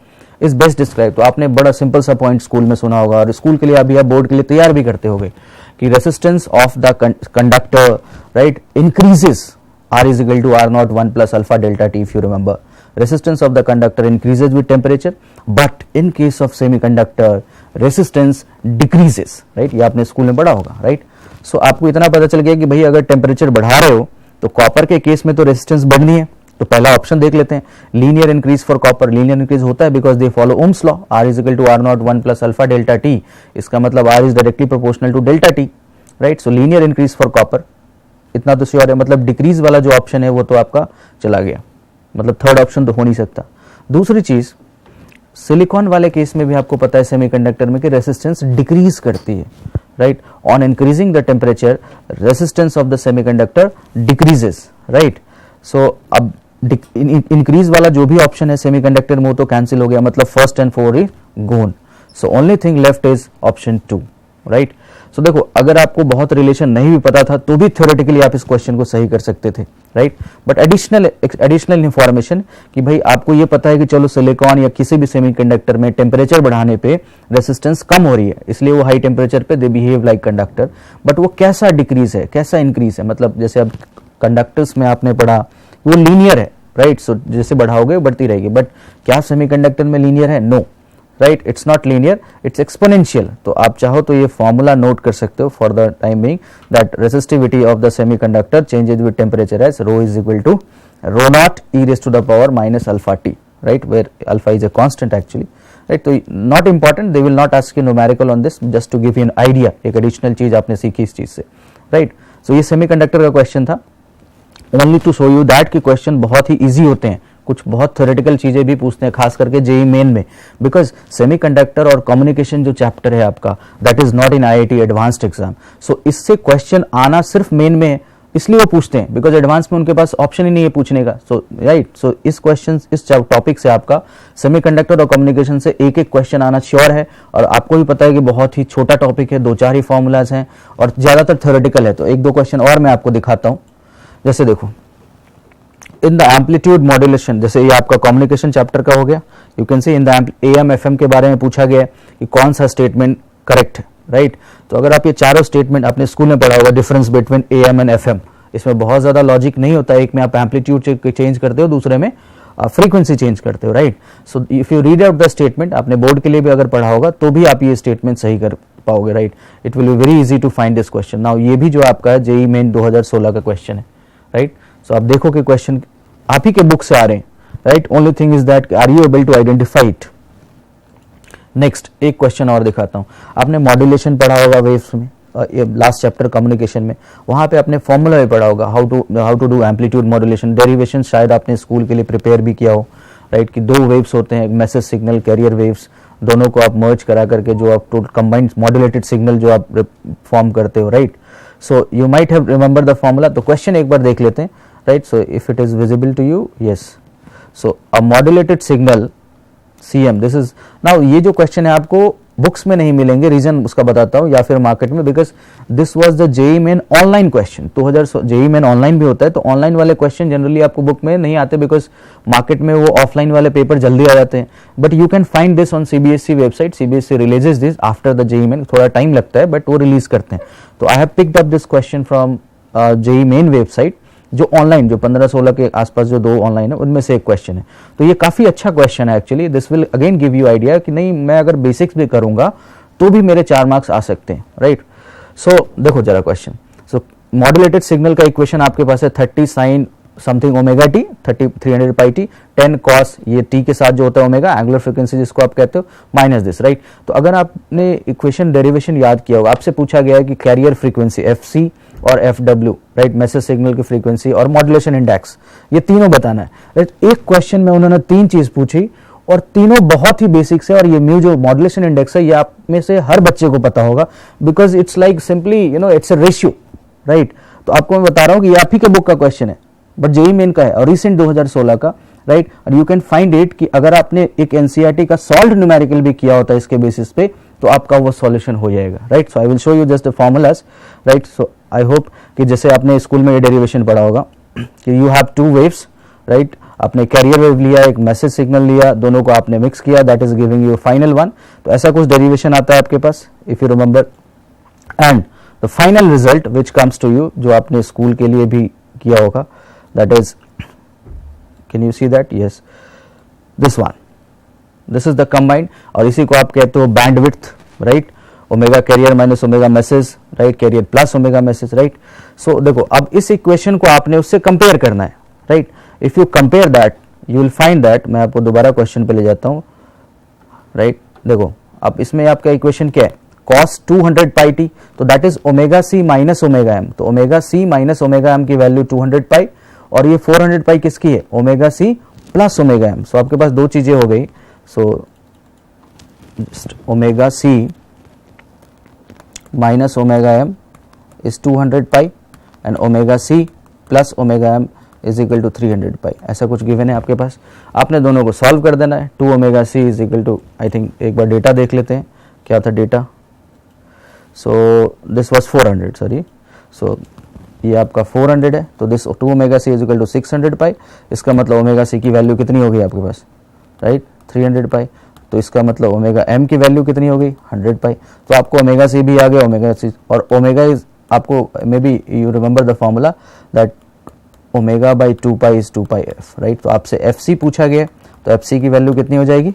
इज बेस्ट डिस्क्राइब, तो आपने बड़ा सिंपल सा पॉइंट स्कूल में सुना होगा, और स्कूल के लिए अभी आप बोर्ड के लिए तैयार भी करते होगे कि resistance of the conductor, right, increases, R is equal to R0 1 plus alpha delta T, if you remember. Resistance of the conductor increases with temperature, but in case of semiconductor resistance decreases, right? ये आपने school में पढ़ा होगा, right? So आपको इतना पता चल गया कि भाई अगर टेम्परेचर बढ़ा रहे हो तो कॉपर के केस में तो रेजिस्टेंस बढ़नी है, तो पहला ऑप्शन देख लेते हैं, linear increase for copper. Linear increase होता है because they follow Ohm's law, R is equal to R0 1 plus alpha delta T, इसका मतलब R is directly proportional to delta T, right. So linear increase for copper, इतना तो sure है, मतलब decrease वाला जो ऑप्शन है वो तो आपका चला गया, मतलब थर्ड ऑप्शन तो हो नहीं सकता। दूसरी चीज, सिलिकॉन वाले केस में भी आपको पता है सेमीकंडक्टर में कि रेजिस्टेंस डिक्रीज करती है, right. On increasing the temperature resistance of the semiconductor decreases, right. So अब इंक्रीज वाला जो भी ऑप्शन है सेमीकंडक्टर में वो तो कैंसिल हो गया, मतलब first and 4 is gone. So only thing left is option 2, right. So देखो, अगर आपको बहुत रिलेशन नहीं भी पता था तो भी थ्योरेटिकली आप इस क्वेश्चन को सही कर सकते थे, राइट। बट एडिशनल इंफॉर्मेशन कि भाई आपको ये पता है कि चलो सिलिकॉन या किसी भी सेमीकंडक्टर में टेम्परेचर बढ़ाने पे रेजिस्टेंस कम हो रही है, इसलिए वो हाई टेम्परेचर पे they behave like conductor, but वो कैसा डिक्रीज है, कैसा इंक्रीज है, मतलब जैसे अब कंडक्टर्स में आपने पढ़ा वो लीनियर है, राइट। सो जैसे बढ़ाओगे बढ़ती रहेगी, बट क्या सेमीकंडक्टर में लीनियर है? No, right, it's not linear, it's exponential. तो आप चाहो तो ये फॉर्मूला नोट कर सकते हो for the time being, that resistivity of the semiconductor changes with temperature as rho is equal to rho naught e raise to the power minus alpha t, right, where alpha is a constant actually, right. तो not important, they will not ask you numerical on this, just to give you an idea, एक additional चीज आपने सीखी इस चीज से, right. So ये semiconductor का क्वेश्चन था, only to show you that कि क्वेश्चन बहुत ही इजी होते हैं, कुछ बहुत थ्योरेटिकल चीजें भी पूछते हैं, खास करके जेई मेन में, बिकॉज सेमीकंडक्टर और कम्युनिकेशन जो चैप्टर है आपका, that is not in IIT advanced exam. So इससे क्वेश्चन आना सिर्फ मेन में इसलिए वो पूछते हैं बिकॉज एडवांस में उनके पास ऑप्शन ही नहीं है पूछने का. सो राइट, सो इस क्वेश्चन इस टॉपिक से आपका सेमीकंडक्टर और कम्युनिकेशन से एक एक क्वेश्चन आना श्योर है. और आपको भी पता है कि बहुत ही छोटा टॉपिक है, 2-4 ही फॉर्मूलाज हैं और ज्यादातर थ्योरेटिकल है. तो 1-2 क्वेश्चन और मैं आपको दिखाता हूं. जैसे देखो, इन द एम्पलीट्यूड मॉड्यूलेशन, जैसे ये आपका कम्युनिकेशन चैप्टर का हो गया. You can C in the AM FM के बारे में पूछा गया है कि कौन सा स्टेटमेंट करेक्ट है. राइट, तो अगर आप ये चारों स्टेटमेंट अपने स्कूल में पढ़ा होगा, difference between AM and FM, इसमें बहुत ज्यादा लॉजिक नहीं होता है. एक में आप एम्पलीट्यूड चेंज करते हो, दूसरे में फ्रीक्वेंसी चेंज करते हो. Right, so if you read out the statement, आपने बोर्ड के लिए भी अगर पढ़ा होगा तो भी आप ये स्टेटमेंट सही कर पाओगे. Right, it will be very easy to find this question. Now ये भी जो आपका है जेईई मेन 2016 का क्वेश्चन है. राइट, सो आप देखो कि क्वेश्चन आप ही के बुक से आ रहे हैं. Right, only thing is that are you able to identify it. Next एक क्वेश्चन और दिखाता हूं. आपने मॉड्यूलेशन पढ़ा होगा वेव्स में, लास्ट चैप्टर कम्युनिकेशन में, वहां पे आपने फॉर्मूला भी पढ़ा होगा how to do amplitude modulation. Derivation शायद आपने स्कूल के लिए प्रिपेयर भी किया हो. राइट, कि 2 वेव्स होते हैं, मैसेज सिग्नल, कैरियर वेव्स, दोनों को आप मर्ज करा करके जो आप टोटल कंबाइंड मॉड्यूलेटेड सिग्नल जो आप फॉर्म करते हो. Right, so you might have remember the formula. तो क्वेश्चन एक बार देख लेते हैं. Right, so if it is visible to you, yes. So a modulated signal CM, this is. Now ये जो क्वेश्चन है आपको बुक्स में नहीं मिलेंगे, रीजन उसका बताता हूं, या फिर मार्केट में, because this was the JEE main online question. 2000 JEE main online भी होता है, तो ऑनलाइन वाले क्वेश्चन जनरली आपको बुक में नहीं आते बिकॉज मार्केट में वो ऑफलाइन वाले पेपर जल्दी आ जाते हैं. But you can find this on CBSE website. CBSE releases this after the JEE main, थोड़ा टाइम लगता है बट वो रिलीज करते हैं. तो I have picked up this question from JEE main website, जो ऑनलाइन जो 15-16 के आसपास जो 2 ऑनलाइन है उनमें से एक क्वेश्चन है. तो ये काफी अच्छा क्वेश्चन है actually. This will again give you idea कि नहीं, मैं अगर बेसिक्स भी करूंगा तो भी मेरे 4 मार्क्स आ सकते हैं. राइट, सो देखो जरा क्वेश्चन. सो मॉड्यूलेटेड सिग्नल का इक्वेशन आपके पास है 30 sin something omega T, 300 pi T, 10 cos, ये टी के साथ जो होता है ओमेगा, एंगुलर फ्रीक्वेंसी जिसको आप कहते हो, माइनस दिस. राइट, तो अगर आपने इक्वेशन डेरिवेशन याद किया होगा, आपसे पूछा गया है कि कैरियर फ्रीक्वेंसी FC और FW, राइट, मैसेज सिग्नल की फ्रीक्वेंसी और मॉड्यूलेशन इंडेक्स, ये तीनों बताना है. राइट, एक क्वेश्चन में उन्होंने 3 चीज पूछी और तीनों बहुत ही बेसिक्स है. और ये म्यू जो मॉड्यूलेशन इंडेक्स है ये आप में से हर बच्चे को पता होगा because it's like simply it's a ratio. Right, तो आपको मैं बता रहा हूं कि ये आप ही के बुक का क्वेश्चन है बट जेईई मेन का है और रिसेंट 2016 का. राइट, और यू कैन फाइंड इट कि अगर आपने एक एनसीईआरटी का सॉल्व न्यूमेरिकल भी किया होता है इसके बेसिस पे तो आपका वो सॉल्यूशन हो जाएगा. Right, so I will show you just the formulas. Right, so I hope कि जैसे आपने स्कूल में ये डेरिवेशन पढ़ा होगा कि यू हैव 2 वेव्स. राइट, आपने कैरियर वेव लिया, एक मैसेज सिग्नल लिया, दोनों को आपने मिक्स किया, that is giving you final one. तो ऐसा कुछ डेरिवेशन आता है आपके पास if you remember. And the final result which comes to you, जो आपने स्कूल के लिए भी किया होगा, that is, can you see that, yes, this one, this is the combined. और इसी को आप कहते हो bandwidth. Right, omega carrier minus omega message, right, carrier plus omega message. Right, so देखो अब इस इक्वेशन को आपने उससे कंपेयर करना है. Right, if you compare that you will find that, मैं आपको दोबारा क्वेश्चन पे ले जाता हूं. राइट, देखो अब इसमें आपका इक्वेशन क्या है, cos 200 पाई टी, तो that is omega c minus omega m. तो omega c minus omega m की वैल्यू 200 पाई और ये 400 पाई किसकी है, omega c plus omega m. So आपके पास 2 चीजें हो गई. So omega c minus omega m is 200 pi and omega c plus omega m is equal to 300 pi. ऐसा कुछ गिवन है आपके पास, आपने दोनों को सॉल्व कर देना है. 2 omega c is equal to, I think एक बार डेटा देख लेते हैं क्या था data. So this was 400, sorry. So ये आपका 400 है, तो this 2 omega c is equal to 600 pi. इसका मतलब ओमेगा सी की वैल्यू कितनी हो गई आपके पास, राइट, 300 पाई. तो इसका मतलब ओमेगा एम की वैल्यू कितनी हो गई, 100 पाई. तो आपको ओमेगा सी भी आ गया, ओमेगा सी, और ओमेगा इज आपको may be you remember the formula that omega by 2 pi is 2 pi F. Right, तो आपसे एफ सी पूछा गया, तो एफ सी की वैल्यू कितनी हो जाएगी,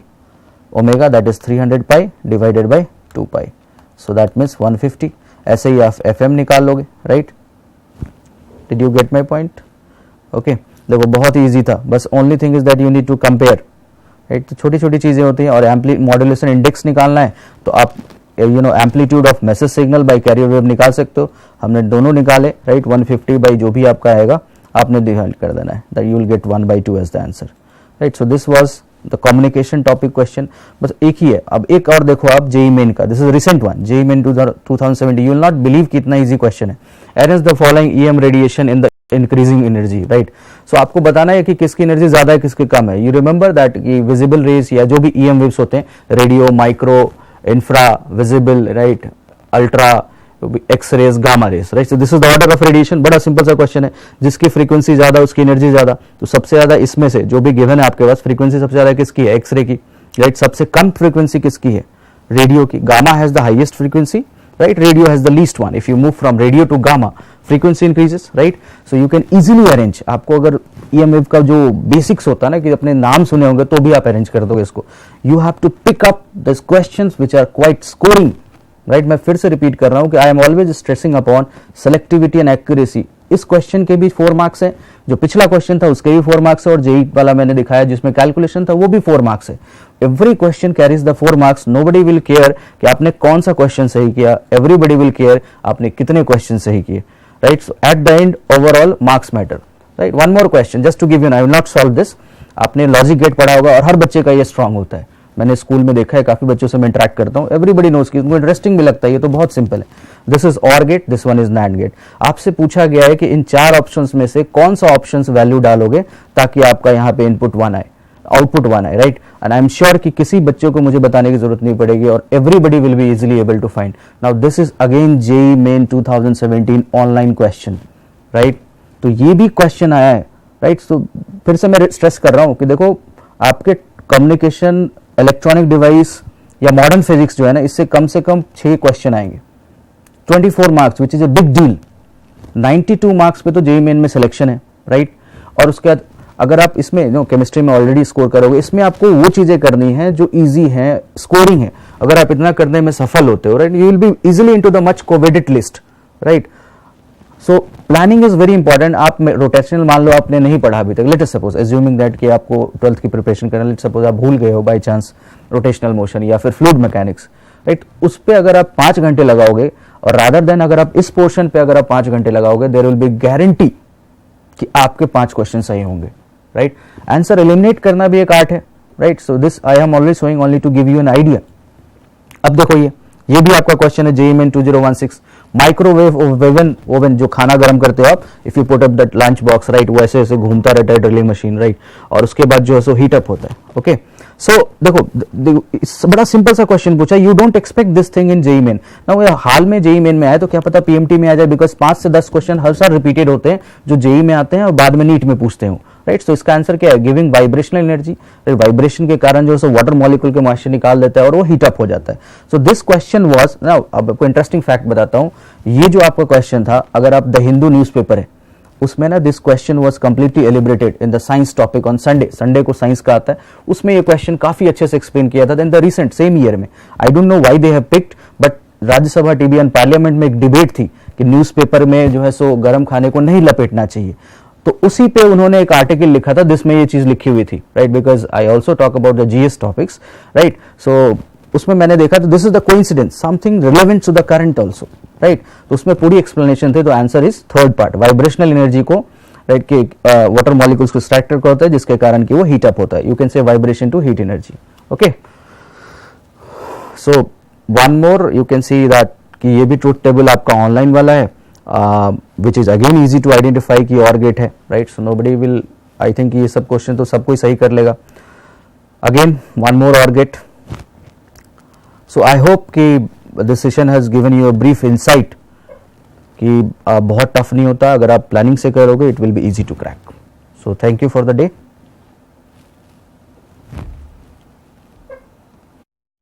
omega that is 300 pi divided by 2 pi. So that means 150. ऐसे ही आप एफ एम निकाल लोगे. Right, did you get my point? Okay, देखो बहुत ही ईजी था, बस only thing is that you need to compare. Right, तो छोटी छोटी चीजें होती हैं. और मॉड्यूलेशन इंडेक्स निकालना है तो आप amplitude of message signal by carrier wave निकाल सकते हो. हमने दोनों निकाले. राइट, 150 बाई जो भी आपका आएगा आपने डिवाइड कर देना है, that you will get 1/2 as the answer. Right, so this was the communication topic question, बस एक ही है। अब एक और देखो आप जेई मेन का, this is recent one, JEE Main 2017, you will not believe कितना इजी क्वेश्चन है। Arrange the following EM radiation in the increasing energy, right. So आपको बताना है कि किसकी एनर्जी ज्यादा है किसकी कम है। यू रिमेंबर दैट कि विजिबल रेज या जो भी ईएम वेव्स होते हैं, radio, micro, infra, visible, right, ultra, X rays, gamma rays, right. So this is the order of radiation. बड़ा सिंपल सा क्वेश्चन है, जिसकी फ्रीक्वेंसी ज्यादा उसकी एनर्जी ज्यादा। तो सबसे ज्यादा इसमें से जो भी गिवन है आपके पास, फ्रीक्वेंसी सबसे ज्यादा किसकी है, एक्सरे की, राइट। सबसे कम फ्रीक्वेंसी किसकी है, रेडियो की। Gamma has the highest frequency, right, radio has the least one. If you move from radio to gamma, frequency increases, right, so you can easily arrange। आपको अगर EMF का जो basics होता है ना, कि अपने नाम सुने होंगे तो भी आप अरेंज कर दोगे इसको। you have to pick up these questions which are quite scoring, right। मैं फिर से रिपीट कर रहा हूं कि I am always stressing upon selectivity and accuracy। इस क्वेश्चन के भी 4 मार्क्स है, जो पिछला क्वेश्चन था उसके भी 4 मार्क्स है, और जेई वाला मैंने दिखाया जिसमें कैलकुलेशन था वो भी 4 मार्क्स है। Every question carries the 4 marks. Nobody will care कि आपने कौन सा क्वेश्चन सही किया, एवरीबडी विल केयर आपने कितने क्वेश्चन सही किए, right. So at the end overall marks matter, right. One more question just to give you, I will not solve this. आपने लॉजिक गेट पढ़ा होगा और हर बच्चे का ये स्ट्रांग होता है। मैंने स्कूल में देखा है, काफी बच्चों से मैं इंटरेक्ट करता हूं, एवरीबडी नोज की, उनको इंटरेस्टिंग भी लगता है, ये तो बहुत सिंपल है। This is OR gate, this one is NAND gate. आपसे पूछा गया है कि इन 4 ऑप्शंस में से कौन सा ऑप्शंस वैल्यू डालोगे ताकि आपका यहाँ पे इनपुट 1 आए, आउटपुट 1 आए, right. And I am sure कि किसी बच्चों को मुझे बताने की जरूरत नहीं पड़ेगी और everybody will be easily able to find. Now this is again JEE Main 2017 online question, right. तो ये भी क्वेश्चन आया है, राइट। तो फिर से मैं स्ट्रेस कर रहा हूं कि देखो आपके कम्युनिकेशन, इलेक्ट्रॉनिक डिवाइस या मॉडर्न फिजिक्स जो है ना, इससे कम से कम 6 क्वेश्चन आएंगे, 24 marks which is a big deal. 92 marks पे तो जेई मेन में सिलेक्शन है, राइट। और उसके बाद अगर आप इसमें केमिस्ट्री में ऑलरेडी स्कोर करोगे, इसमें आपको वो चीजें करनी है जो इजी है, स्कोरिंग है। अगर आप इतना करने में सफल होते हो, right, you will be easily into the much coveted list, right. So planning is very important. आप रोटेशनल मान लो आपने नहीं पढ़ा अभी तक, late us suppose assuming that कि आपको 12th की प्रिपरेशन करना, लेट सपोज आप भूल गए हो बाय चांस रोटेशनल मोशन या फिर फ्लूइड मैकेनिक्स, राइट। उस पे अगर आप 5 घंटे लगाओगे और रादर देन अगर आप इस पोर्शन पे अगर आप 5 घंटे लगाओगे, देयर विल बी गारंटी कि आपके 5 क्वेश्चन सही होंगे, राइट। आंसर एलिमिनेट करना भी एक आर्ट है, right. So this I am always showing only to give you an idea. अब देखो ये भी आपका क्वेश्चन है जेई मेन 2016। माइक्रोवेव ओवन जो खाना गर्म करते हो आप, if you put up that lunch box, right, वो ऐसे ऐसे घूमता रहता है ड्रिलिंग मशीन, राइट, और उसके बाद जो है सो हीट अप होता है, ओके। सो देखो बड़ा सिंपल सा क्वेश्चन पूछा, you don't expect this thing in JEE Main. ना हाल में जेई मेन में आया तो क्या पता पीएमटी में आ जाए, बिकॉज 5 से 10 क्वेश्चन हर साल रिपीटेड होते हैं जो जेई में आते हैं और बाद में नीट में पूछते हैं, राइट। सो इसका आंसर क्या है, गिविंग वाइब्रेशनल एनर्जी। वाइब्रेशन के कारण जो है वाटर मॉलिक्यूल के मॉइस्चर निकाल देता है और वो हीट अप हो जाता है। So this question was, now अब आपको इंटरेस्टिंग फैक्ट बताता हूं, ये जो आपका क्वेश्चन था, अगर आप द हिंदू न्यूज़पेपर है उसमें ना, this question was completely elaborated in the science topic on Sunday. Sunday को साइंस का आता है, उसमें ये क्वेश्चन काफी अच्छे से एक्सप्लेन किया था। In the recent same year में, I don't know why they have picked, but Rajya Sabha TV and parliament में एक डिबेट थी कि न्यूज़पेपर में जो है सो गर्म खाने को नहीं लपेटना चाहिए, तो उसी पे उन्होंने एक आर्टिकल लिखा था जिसमें ये चीज लिखी हुई थी, right. Because I also talk about the GS topics, right. So उसमें मैंने देखा तो this is the coincidence, something relevant to the current also, right. तो उसमें पूरी एक्सप्लेनेशन थी। तो answer is third part, vibrational energy को, राइट, के वाटर मॉलिक्यूल्स को स्ट्रैक्टर का होता है जिसके कारण कि वो हीट अप होता है। You can say vibration to heat energy, okay. So one more you can see that कि ये भी ट्रूथ टेबल आपका ऑनलाइन वाला है, which is again easy to identify कि और गेट है, right। so nobody will, I think ये सब क्वेश्चन तो सब कोई सही कर लेगा। again one more और गेट। so I hope कि this session has given you a brief insight कि बहुत टफ नहीं होता, अगर आप प्लानिंग से करोगे it will be easy to crack। so thank you for the day।